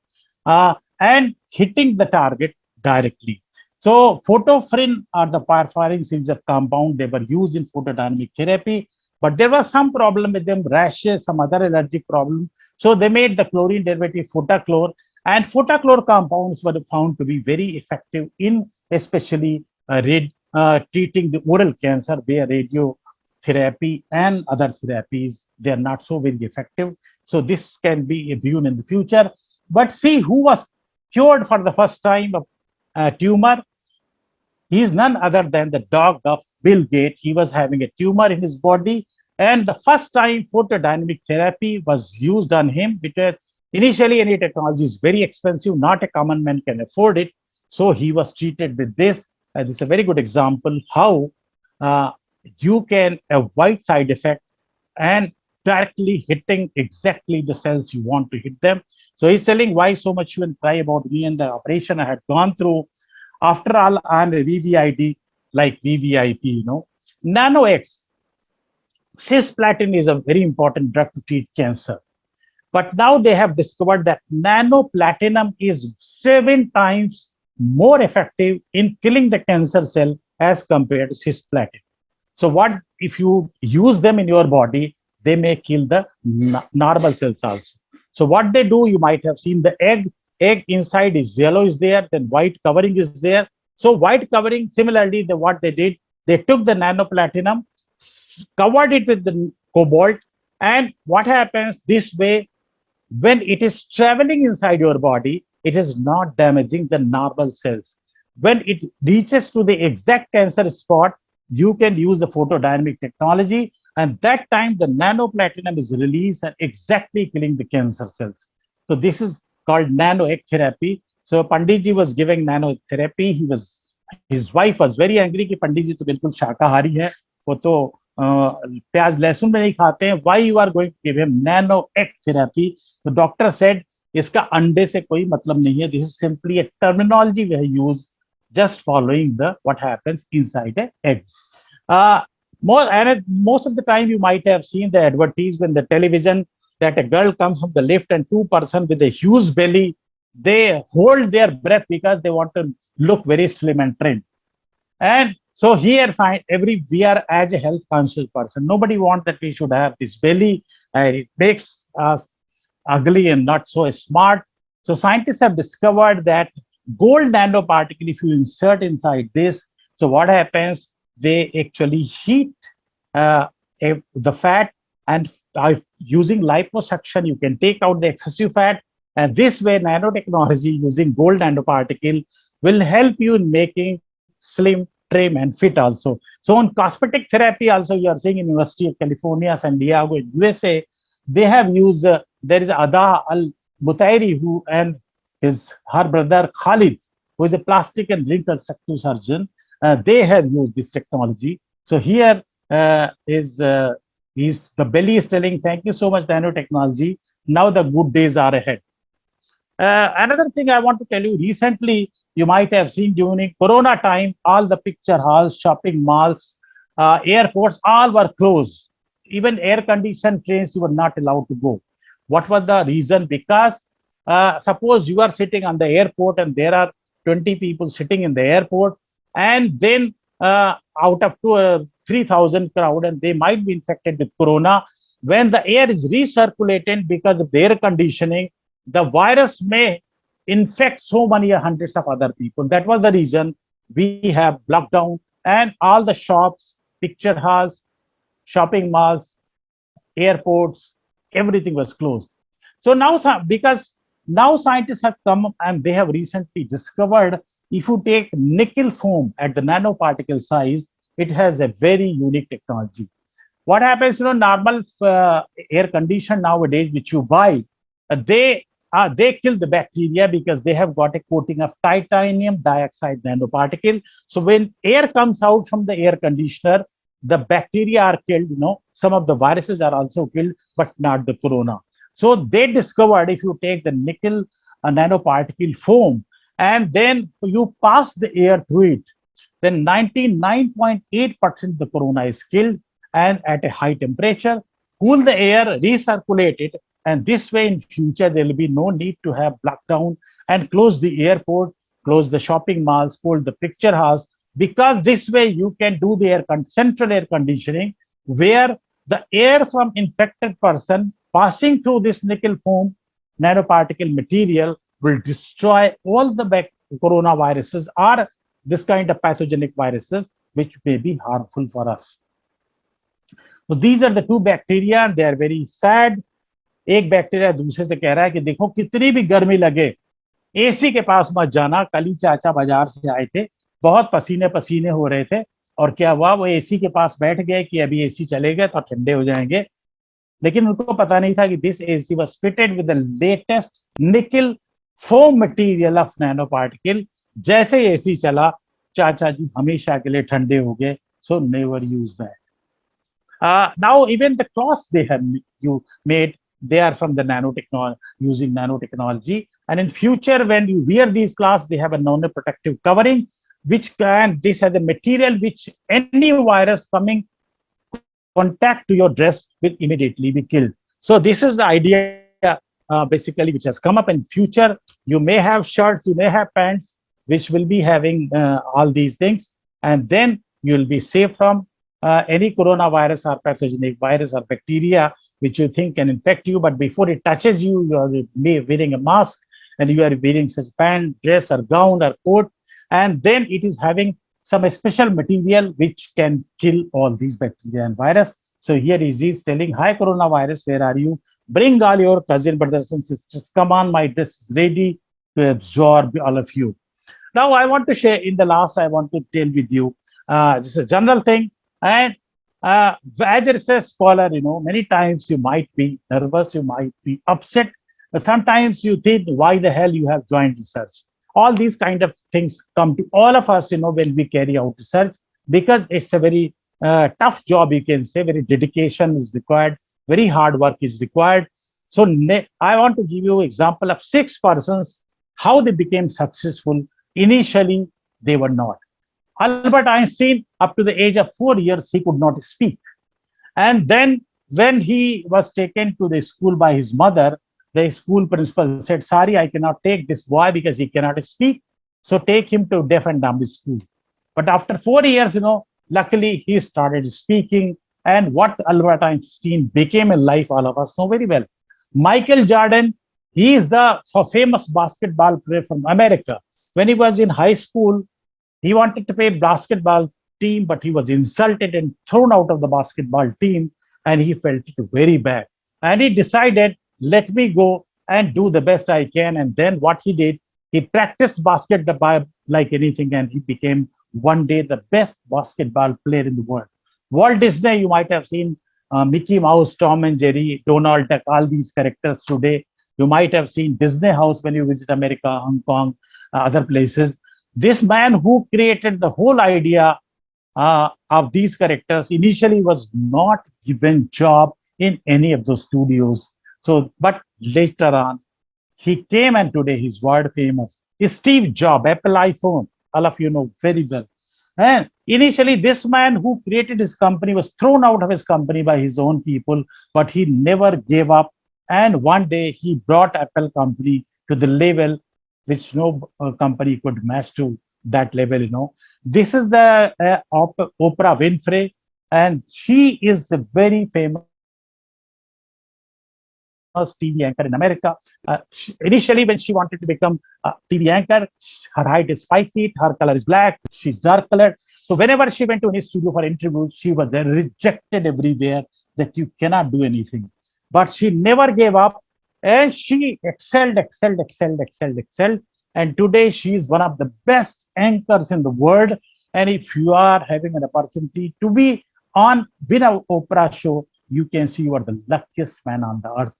and hitting the target directly. So photofrin or the parfirins is a compound, they were used in photodynamic therapy, but there was some problem with them, rashes, some other allergic problem. So they made the chlorine derivative photochlor, and photochlor compounds were found to be very effective in especially treating the oral cancer, where radiotherapy and other therapies, they are not so very effective. So this can be a viewed in the future. But see who was cured for the first time of tumor. He is none other than the dog of Bill Gates. He was having a tumor in his body, and the first time photodynamic therapy was used on him, because initially any technology is very expensive, not a common man can afford it. So he was treated with this. This is a very good example how you can avoid side effect and directly hitting exactly the cells you want to hit them. So he's telling why so much you and cry about me and the operation I had gone through. After all, I'm a VVID like VVIP, Nano X, cisplatin is a very important drug to treat cancer. But now they have discovered that nanoplatinum is 7 times more effective in killing the cancer cell as compared to cisplatin. So what if you use them in your body, they may kill the normal cells also. So what they do, you might have seen the egg inside is yellow is there, then white covering is there. So white covering, similarly, what they did, they took the nanoplatinum, covered it with the cobalt, And what happens this way, when it is traveling inside your body, it is not damaging the normal cells. When it reaches to the exact cancer spot, you can use the photodynamic technology, and that time the nanoplatinum is released and exactly killing the cancer cells. So this is called nano egg therapy. So Pandit ji was giving nano therapy. His wife was very angry कि पंडित जी तो बिल्कुल शाकाहारी है, वो तो प्याज लहसुन में नहीं खाते हैं. Why you are going to give him nano egg therapy? The doctor said इसका अंडे से कोई मतलब नहीं है. This is simply a terminology we have used, just following the what happens inside an egg. Most of the time you might have seen the advertisement in the television that a girl comes from the lift and two person with a huge belly, they hold their breath because they want to look very slim and trim. And so here, we are as a health conscious person. Nobody wants that we should have this belly. It makes us ugly and not so smart. So scientists have discovered that gold nanoparticle, if you insert inside this, so what happens? They actually heat the fat, and using liposuction, you can take out the excessive fat. And this way, nanotechnology using gold nanoparticle will help you in making slim, trim, and fit also. So on cosmetic therapy also, you are seeing in University of California, San Diego, in USA, they have used, there is Ada Al-Butairi who and her brother Khalid, who is a plastic and reconstructive surgeon. They have used this technology. So here is the belly is telling, thank you so much, nanotechnology. Now the good days are ahead. Another thing I want to tell you, recently, you might have seen during Corona time, all the picture halls, shopping malls, airports, all were closed. Even air-conditioned trains, you were not allowed to go. What was the reason? Because suppose you are sitting on the airport and there are 20 people sitting in the airport, and then out of 3,000 crowd, and they might be infected with Corona. When the air is recirculated because of the air conditioning, the virus may infect so many hundreds of other people. That was the reason we have lockdown, and all the shops, picture halls, shopping malls, airports, everything was closed. So now, because now scientists have come and they have recently discovered, if you take nickel foam at the nanoparticle size, it has a very unique technology. What happens, normal air condition nowadays, which you buy, they kill the bacteria because they have got a coating of titanium dioxide nanoparticle. So when air comes out from the air conditioner, the bacteria are killed. Some of the viruses are also killed, but not the corona. So they discovered, if you take the nickel nanoparticle foam and then you pass the air through it, then 99.8% the corona is killed, and at a high temperature, cool the air, recirculate it, and this way in future there will be no need to have lockdown and close the airport, close the shopping malls, close the picture halls, because this way you can do the central air conditioning, where the air from infected person passing through this nickel foam nanoparticle material will destroy all the coronaviruses or this kind of pathogenic viruses which may be harmful for us. So these are the two bacteria. They are very sad. एक bacteria दूसरे से कह रहा है कि देखो कितनी भी गर्मी लगे, एसी के पास मत जाना. कल ही चाचा बाजार से आए थे, बहुत पसीने पसीने हो रहे थे, और क्या हुआ, वो एसी के पास बैठ गए कि अभी एसी चलेगा तो ठंडे हो जाएंगे. लेकिन उनको पता नहीं था कि this AC was fitted with the latest nickel foam material of nano particle. जैसे एसी चला, चाचा जी हमेशा के लिए ठंडे हो गए. So never use that. Now even the cloths they have made, they are from the nanotechnology, using nanotechnology. And in future, when you wear these cloths, they have a nanoprotective covering, which this has a material which any virus coming contact to your dress will immediately be killed. So this is the idea basically which has come up. In future, you may have shirts, you may have pants, which will be having all these things, and then you will be safe from any coronavirus or pathogenic virus or bacteria which you think can infect you. But before it touches you, you are wearing a mask, and you are wearing such pant, dress, or gown, or coat, and then it is having some special material which can kill all these bacteria and virus. So here he's telling, hi, coronavirus, where are you? Bring all your cousin brothers and sisters. Come on, my dress is ready to absorb all of you. Now, I want to share in the last, I want to tell with you, just a general thing. And as a research scholar, many times you might be nervous, you might be upset. Sometimes you think, why the hell you have joined research? All these kind of things come to all of us, when we carry out research, because it's a very tough job, you can say, very dedication is required, very hard work is required. So I want to give you example of 6 persons, how they became successful. Initially, they were not. Albert Einstein, up to the age of 4 years, he could not speak. And then when he was taken to the school by his mother, the school principal said, sorry, I cannot take this boy because he cannot speak. So take him to deaf and dumb school. But after 4 years, luckily he started speaking. And what Albert Einstein became in life, all of us know very well. Michael Jordan, he is the famous basketball player from America. When he was in high school, he wanted to play basketball team, but he was insulted and thrown out of the basketball team, and he felt it very bad. And he decided, let me go and do the best I can. And then what he did, he practiced basketball like anything, and he became one day the best basketball player in the world. Walt Disney, you might have seen Mickey Mouse, Tom and Jerry, Donald Duck, all these characters today. You might have seen Disney House when you visit America, Hong Kong, other places. This man who created the whole idea of these characters initially was not given job in any of those studios. So, but later on, he came, and today he's world famous. Steve Jobs, Apple iPhone, all of you know very well. And initially, this man who created his company was thrown out of his company by his own people, but he never gave up. And one day he brought Apple company to the level which no company could match to that level. This is the Oprah Winfrey, and she is a very famous TV anchor in America. Initially, when she wanted to become a TV anchor, her height is 5 feet, her color is black, she's dark colored. So whenever she went to any studio for interviews, she was rejected everywhere that you cannot do anything. But she never gave up, and she excelled. And today she is one of the best anchors in the world. And if you are having an opportunity to be on Winner Oprah show, you can see you are the luckiest man on the earth.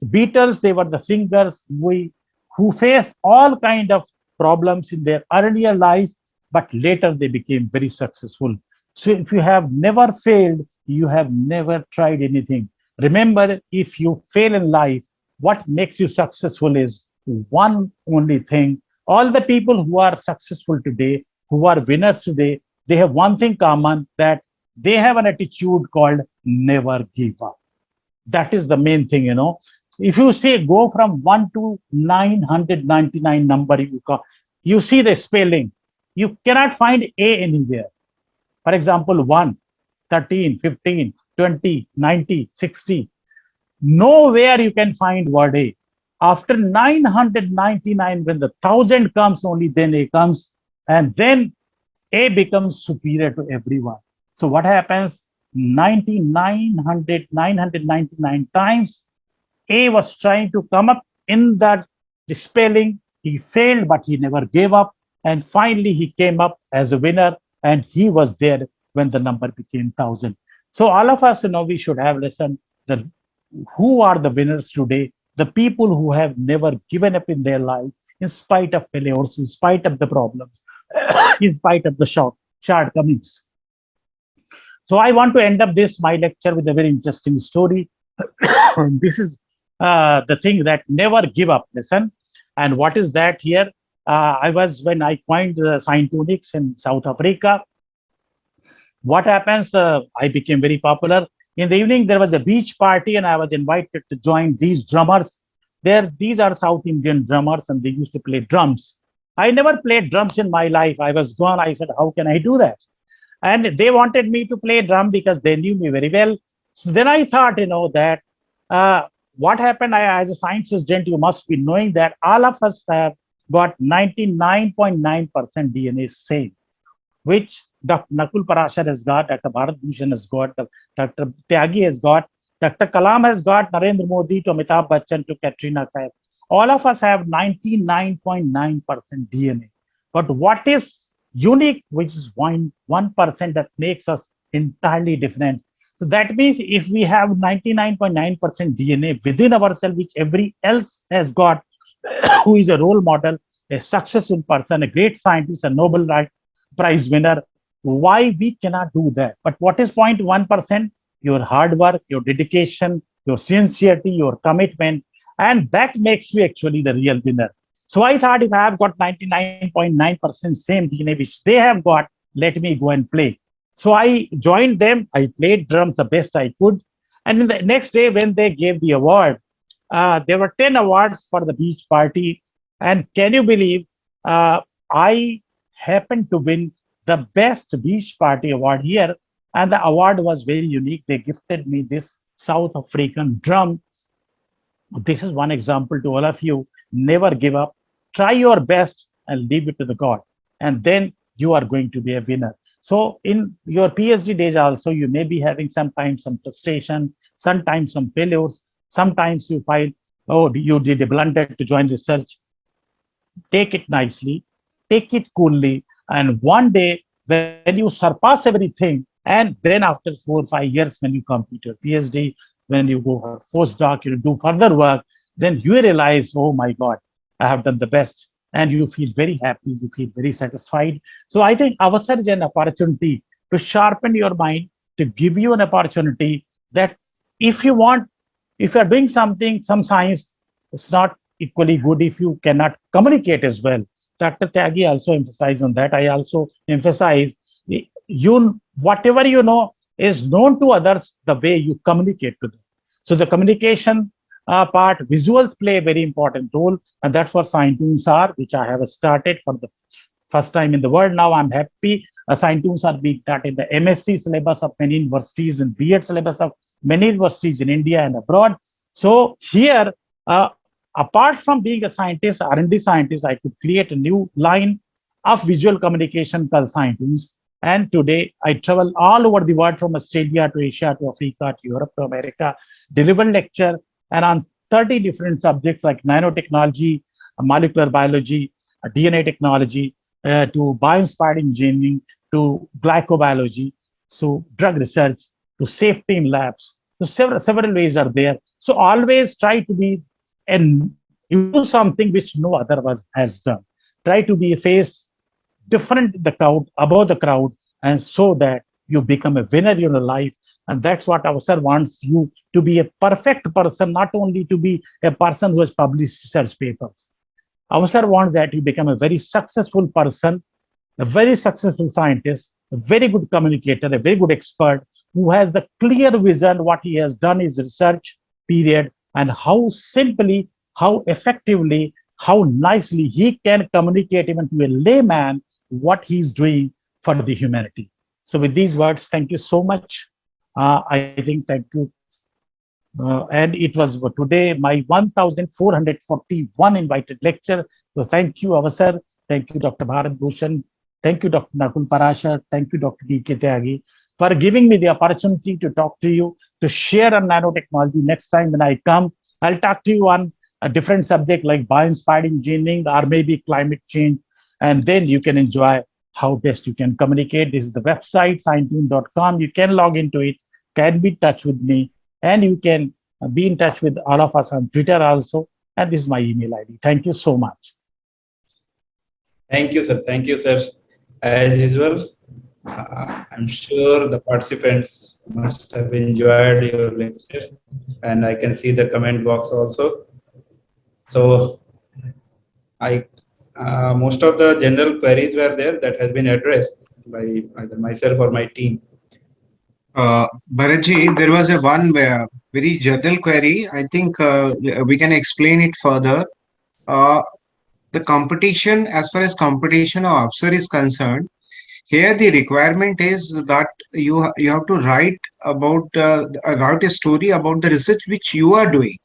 The Beatles, they were the singers who faced all kind of problems in their earlier life, but later they became very successful. So if you have never failed, you have never tried anything. Remember, if you fail in life, what makes you successful is one only thing. All the people who are successful today, who are winners today, they have one thing common, that they have an attitude called never give up. That is the main thing. If you say go from 1 to 999 number, you see the spelling. You cannot find A anywhere. For example, 1, 13, 15, 20, 90, 60. Nowhere you can find word A. After 999, when the 1000 comes, only then A comes, and then A becomes superior to everyone. So what happens? 999 times A was trying to come up in that spelling. He failed, but he never gave up. And finally, he came up as a winner, and he was there when the number became 1000. So all of us, we should have listened that who are the winners today? The people who have never given up in their lives, in spite of failures, in spite of the problems, in spite of the shortcomings. So I want to end up my lecture with a very interesting story. This is the thing that never give up. Listen, and what is that here? When I coined the sign tunics in South Africa, what happens? I became very popular. In the evening, there was a beach party, and I was invited to join these drummers. These are South Indian drummers, and they used to play drums. I never played drums in my life. I was gone. I said, how can I do that? And they wanted me to play drum because they knew me very well. So then I thought, that what happened, as a science student, you must be knowing that all of us have got 99.9% DNA same, which Dr. Nakul Parashar has got, Dr. Bharat Bhushan has got, Dr. Tyagi has got, Dr. Kalam has got, Narendra Modi to Amitabh Bachchan to Katrina Kaif. All of us have 99.9% DNA. But what is unique, which is 1% that makes us entirely different. So that means if we have 99.9% DNA within ourselves, which every else has got, who is a role model, a successful person, a great scientist, a Nobel Prize winner, why we cannot do that? But what is 0.1%? Your hard work, your dedication, your sincerity, your commitment, and that makes you actually the real winner. So I thought if I have got 99.9% same DNA which they have got, let me go and play. So I joined them. I played drums the best I could. And in the next day, when they gave the award, there were 10 awards for the beach party. And can you believe I happened to win the best beach party award here. And the award was very unique. They gifted me this South African drum. This is one example to all of you. Never give up. Try your best and leave it to the God. And then you are going to be a winner. So in your PhD days also, you may be having sometimes some frustration, sometimes some failures. Sometimes you find, oh, you did a blunder to join research. Take it nicely, take it coolly. And one day when you surpass everything, and then after 4 or 5 years, when you complete your PhD, when you go for postdoc, you do further work, then you realize, oh my God, I have done the best. And you feel very happy, you feel very satisfied. So I think AWSAR is an opportunity to sharpen your mind, to give you an opportunity that if you want, if you are doing something, some science, it's not equally good if you cannot communicate as well. Dr. Tyagi also emphasized on that. I also emphasize, you, whatever you know is known to others the way you communicate to them. So the communication part, visuals play a very important role, and that's what ScienceTunes are, which I have started for the first time in the world. Now I'm happy. ScienceTunes are being taught in the MSc syllabus of many universities and B.Ed syllabus of many universities in India and abroad. So here, apart from being a scientist, R&D scientist, I could create a new line of visual communication called ScienceTunes. And today I travel all over the world, from Australia to Asia to Africa to Europe to America, deliver lecture and on 30 different subjects like nanotechnology, molecular biology, DNA technology, to bioinspired engineering, to glycobiology, so drug research, to safety in labs. So several ways are there. So always try to be, and you do something which no other has done. Try to be a face different in the crowd, above the crowd, and so that you become a winner in your life. And that's what AWSAR wants you to be, a perfect person, not only to be a person who has published research papers. AWSAR wants that you become a very successful person, a very successful scientist, a very good communicator, a very good expert, who has the clear vision what he has done is research, period, and how simply, how effectively, how nicely he can communicate even to a layman what he's doing for the humanity. So with these words, thank you so much. I think thank you. And it was today my 1441 invited lecture. So thank you, AWSAR. Thank you, Dr. Bharat Bhushan. Thank you, Dr. Nakul Parashar. Thank you, Dr. B.K. Tyagi, for giving me the opportunity to talk to you, to share on nanotechnology. Next time when I come, I'll talk to you on a different subject like bioinspired engineering or maybe climate change. And then you can enjoy how best you can communicate. This is the website, scientune.com. You can log into it, can be in touch with me, and you can be in touch with all of us on Twitter also. And this is my email ID. Thank you so much. Thank you, sir. Thank you, sir. As usual, I'm sure the participants must have enjoyed your lecture, and I can see the comment box also. So most of the general queries were there that has been addressed by either myself or my team. Bharatji, there was a one very general query. I think we can explain it further. The competition, as far as competition of AWSAR is concerned, here the requirement is that you have to write about write a story about the research which you are doing.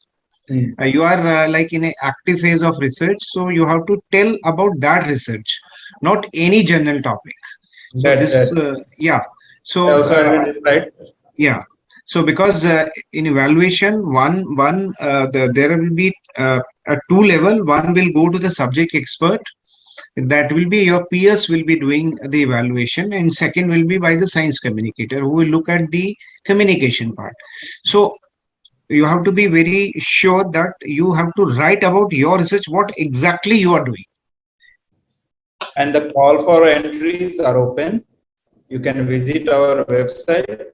You are like in an active phase of research, so you have to tell about that research, not any general topic. So That, this, yeah. So also I will write. yeah. So because in evaluation, there will be a two level. One will go to the subject expert. That will be your peers will be doing the evaluation, and second will be by the science communicator who will look at the communication part. So you have to be very sure that you have to write about your research, what exactly you are doing. And the call for entries are open. You can visit our website,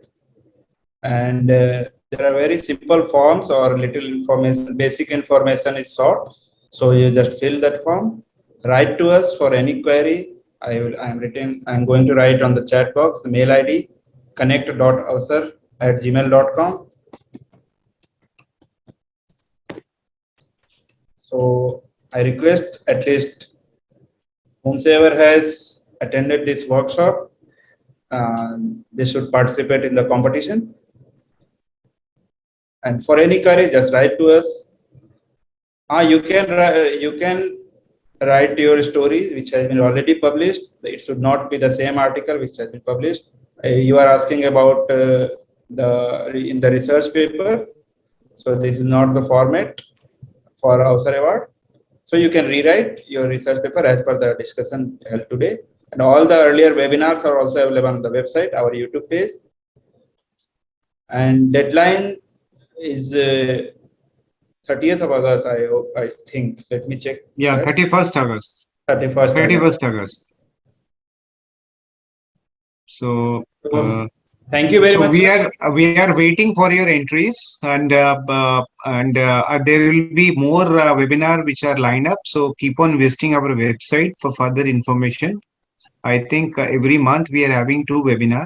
and there are very simple forms or little information, basic information is sought. So you just fill that form, write to us for any query. I'm going to write on the chat box the mail ID connect.awsar@gmail.com. So I request at least whomsoever has attended this workshop, they should participate in the competition. And for any query, just write to us. You can write your story which has been already published. It should not be the same article which has been published. You are asking about in the research paper. So this is not the format for AWSAR award. So you can rewrite your research paper as per the discussion held today. And all the earlier webinars are also available on the website, our YouTube page. And deadline is 30th of August, I think. Let me check. Yeah, 31st August. 31st August. So thank you very so much. we are waiting for your entries, and there will be more webinar which are lined up. So keep on visiting our website for further information. I think every month we are having 2 webinar.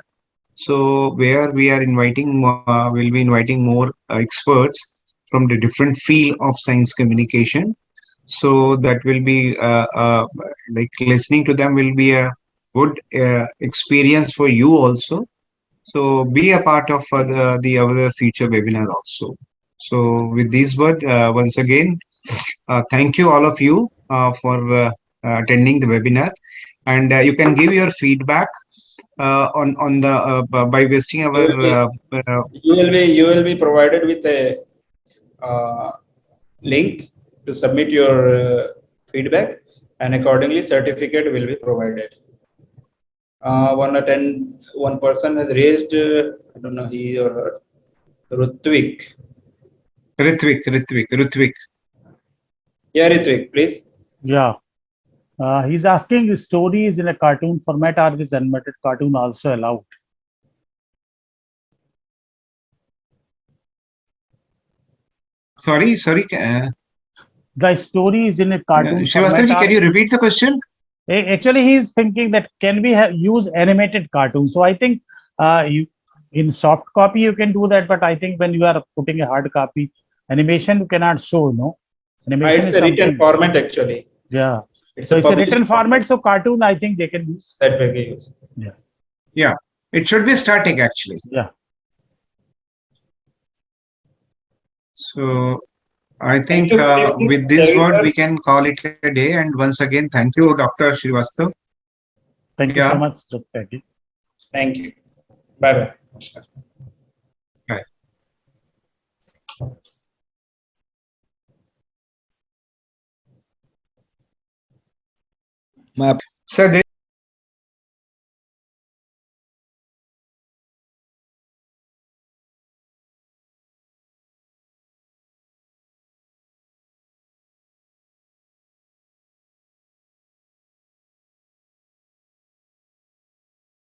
So where we are inviting, we'll be inviting more experts from the different field of science communication. So that will be like listening to them will be a good experience for you also. So be a part of the other future webinar also. So with these words, once again, thank you all of you for attending the webinar, and you can give your feedback on the by visiting our You will be provided with a link to submit your feedback, and accordingly certificate will be provided. One person has raised, I don't know, he or her, Rutvik. Ritvik. Yeah, Ritvik, please. Yeah. He's asking stories in a cartoon format. Are this animated cartoon also allowed? Sorry. The stories in a cartoon Srivastav, format. can you repeat the question? Actually, he's thinking that can we use animated cartoons? So I think you in soft copy you can do that, but I think when you are putting a hard copy, animation you cannot show. No, animation It's is a written something. format actually. Yeah. It's So a it's a published written format. So cartoon, I think they can use. that we can use. Yeah. Yeah, it should be static actually. Yeah. So I think Thank you. with this Thank you, word sir. we can call it a day. And once again, thank you, Dr. Srivastav. Thank you Yeah. so much, Dr. Aggie. Thank you. Bye bye. Bye. My So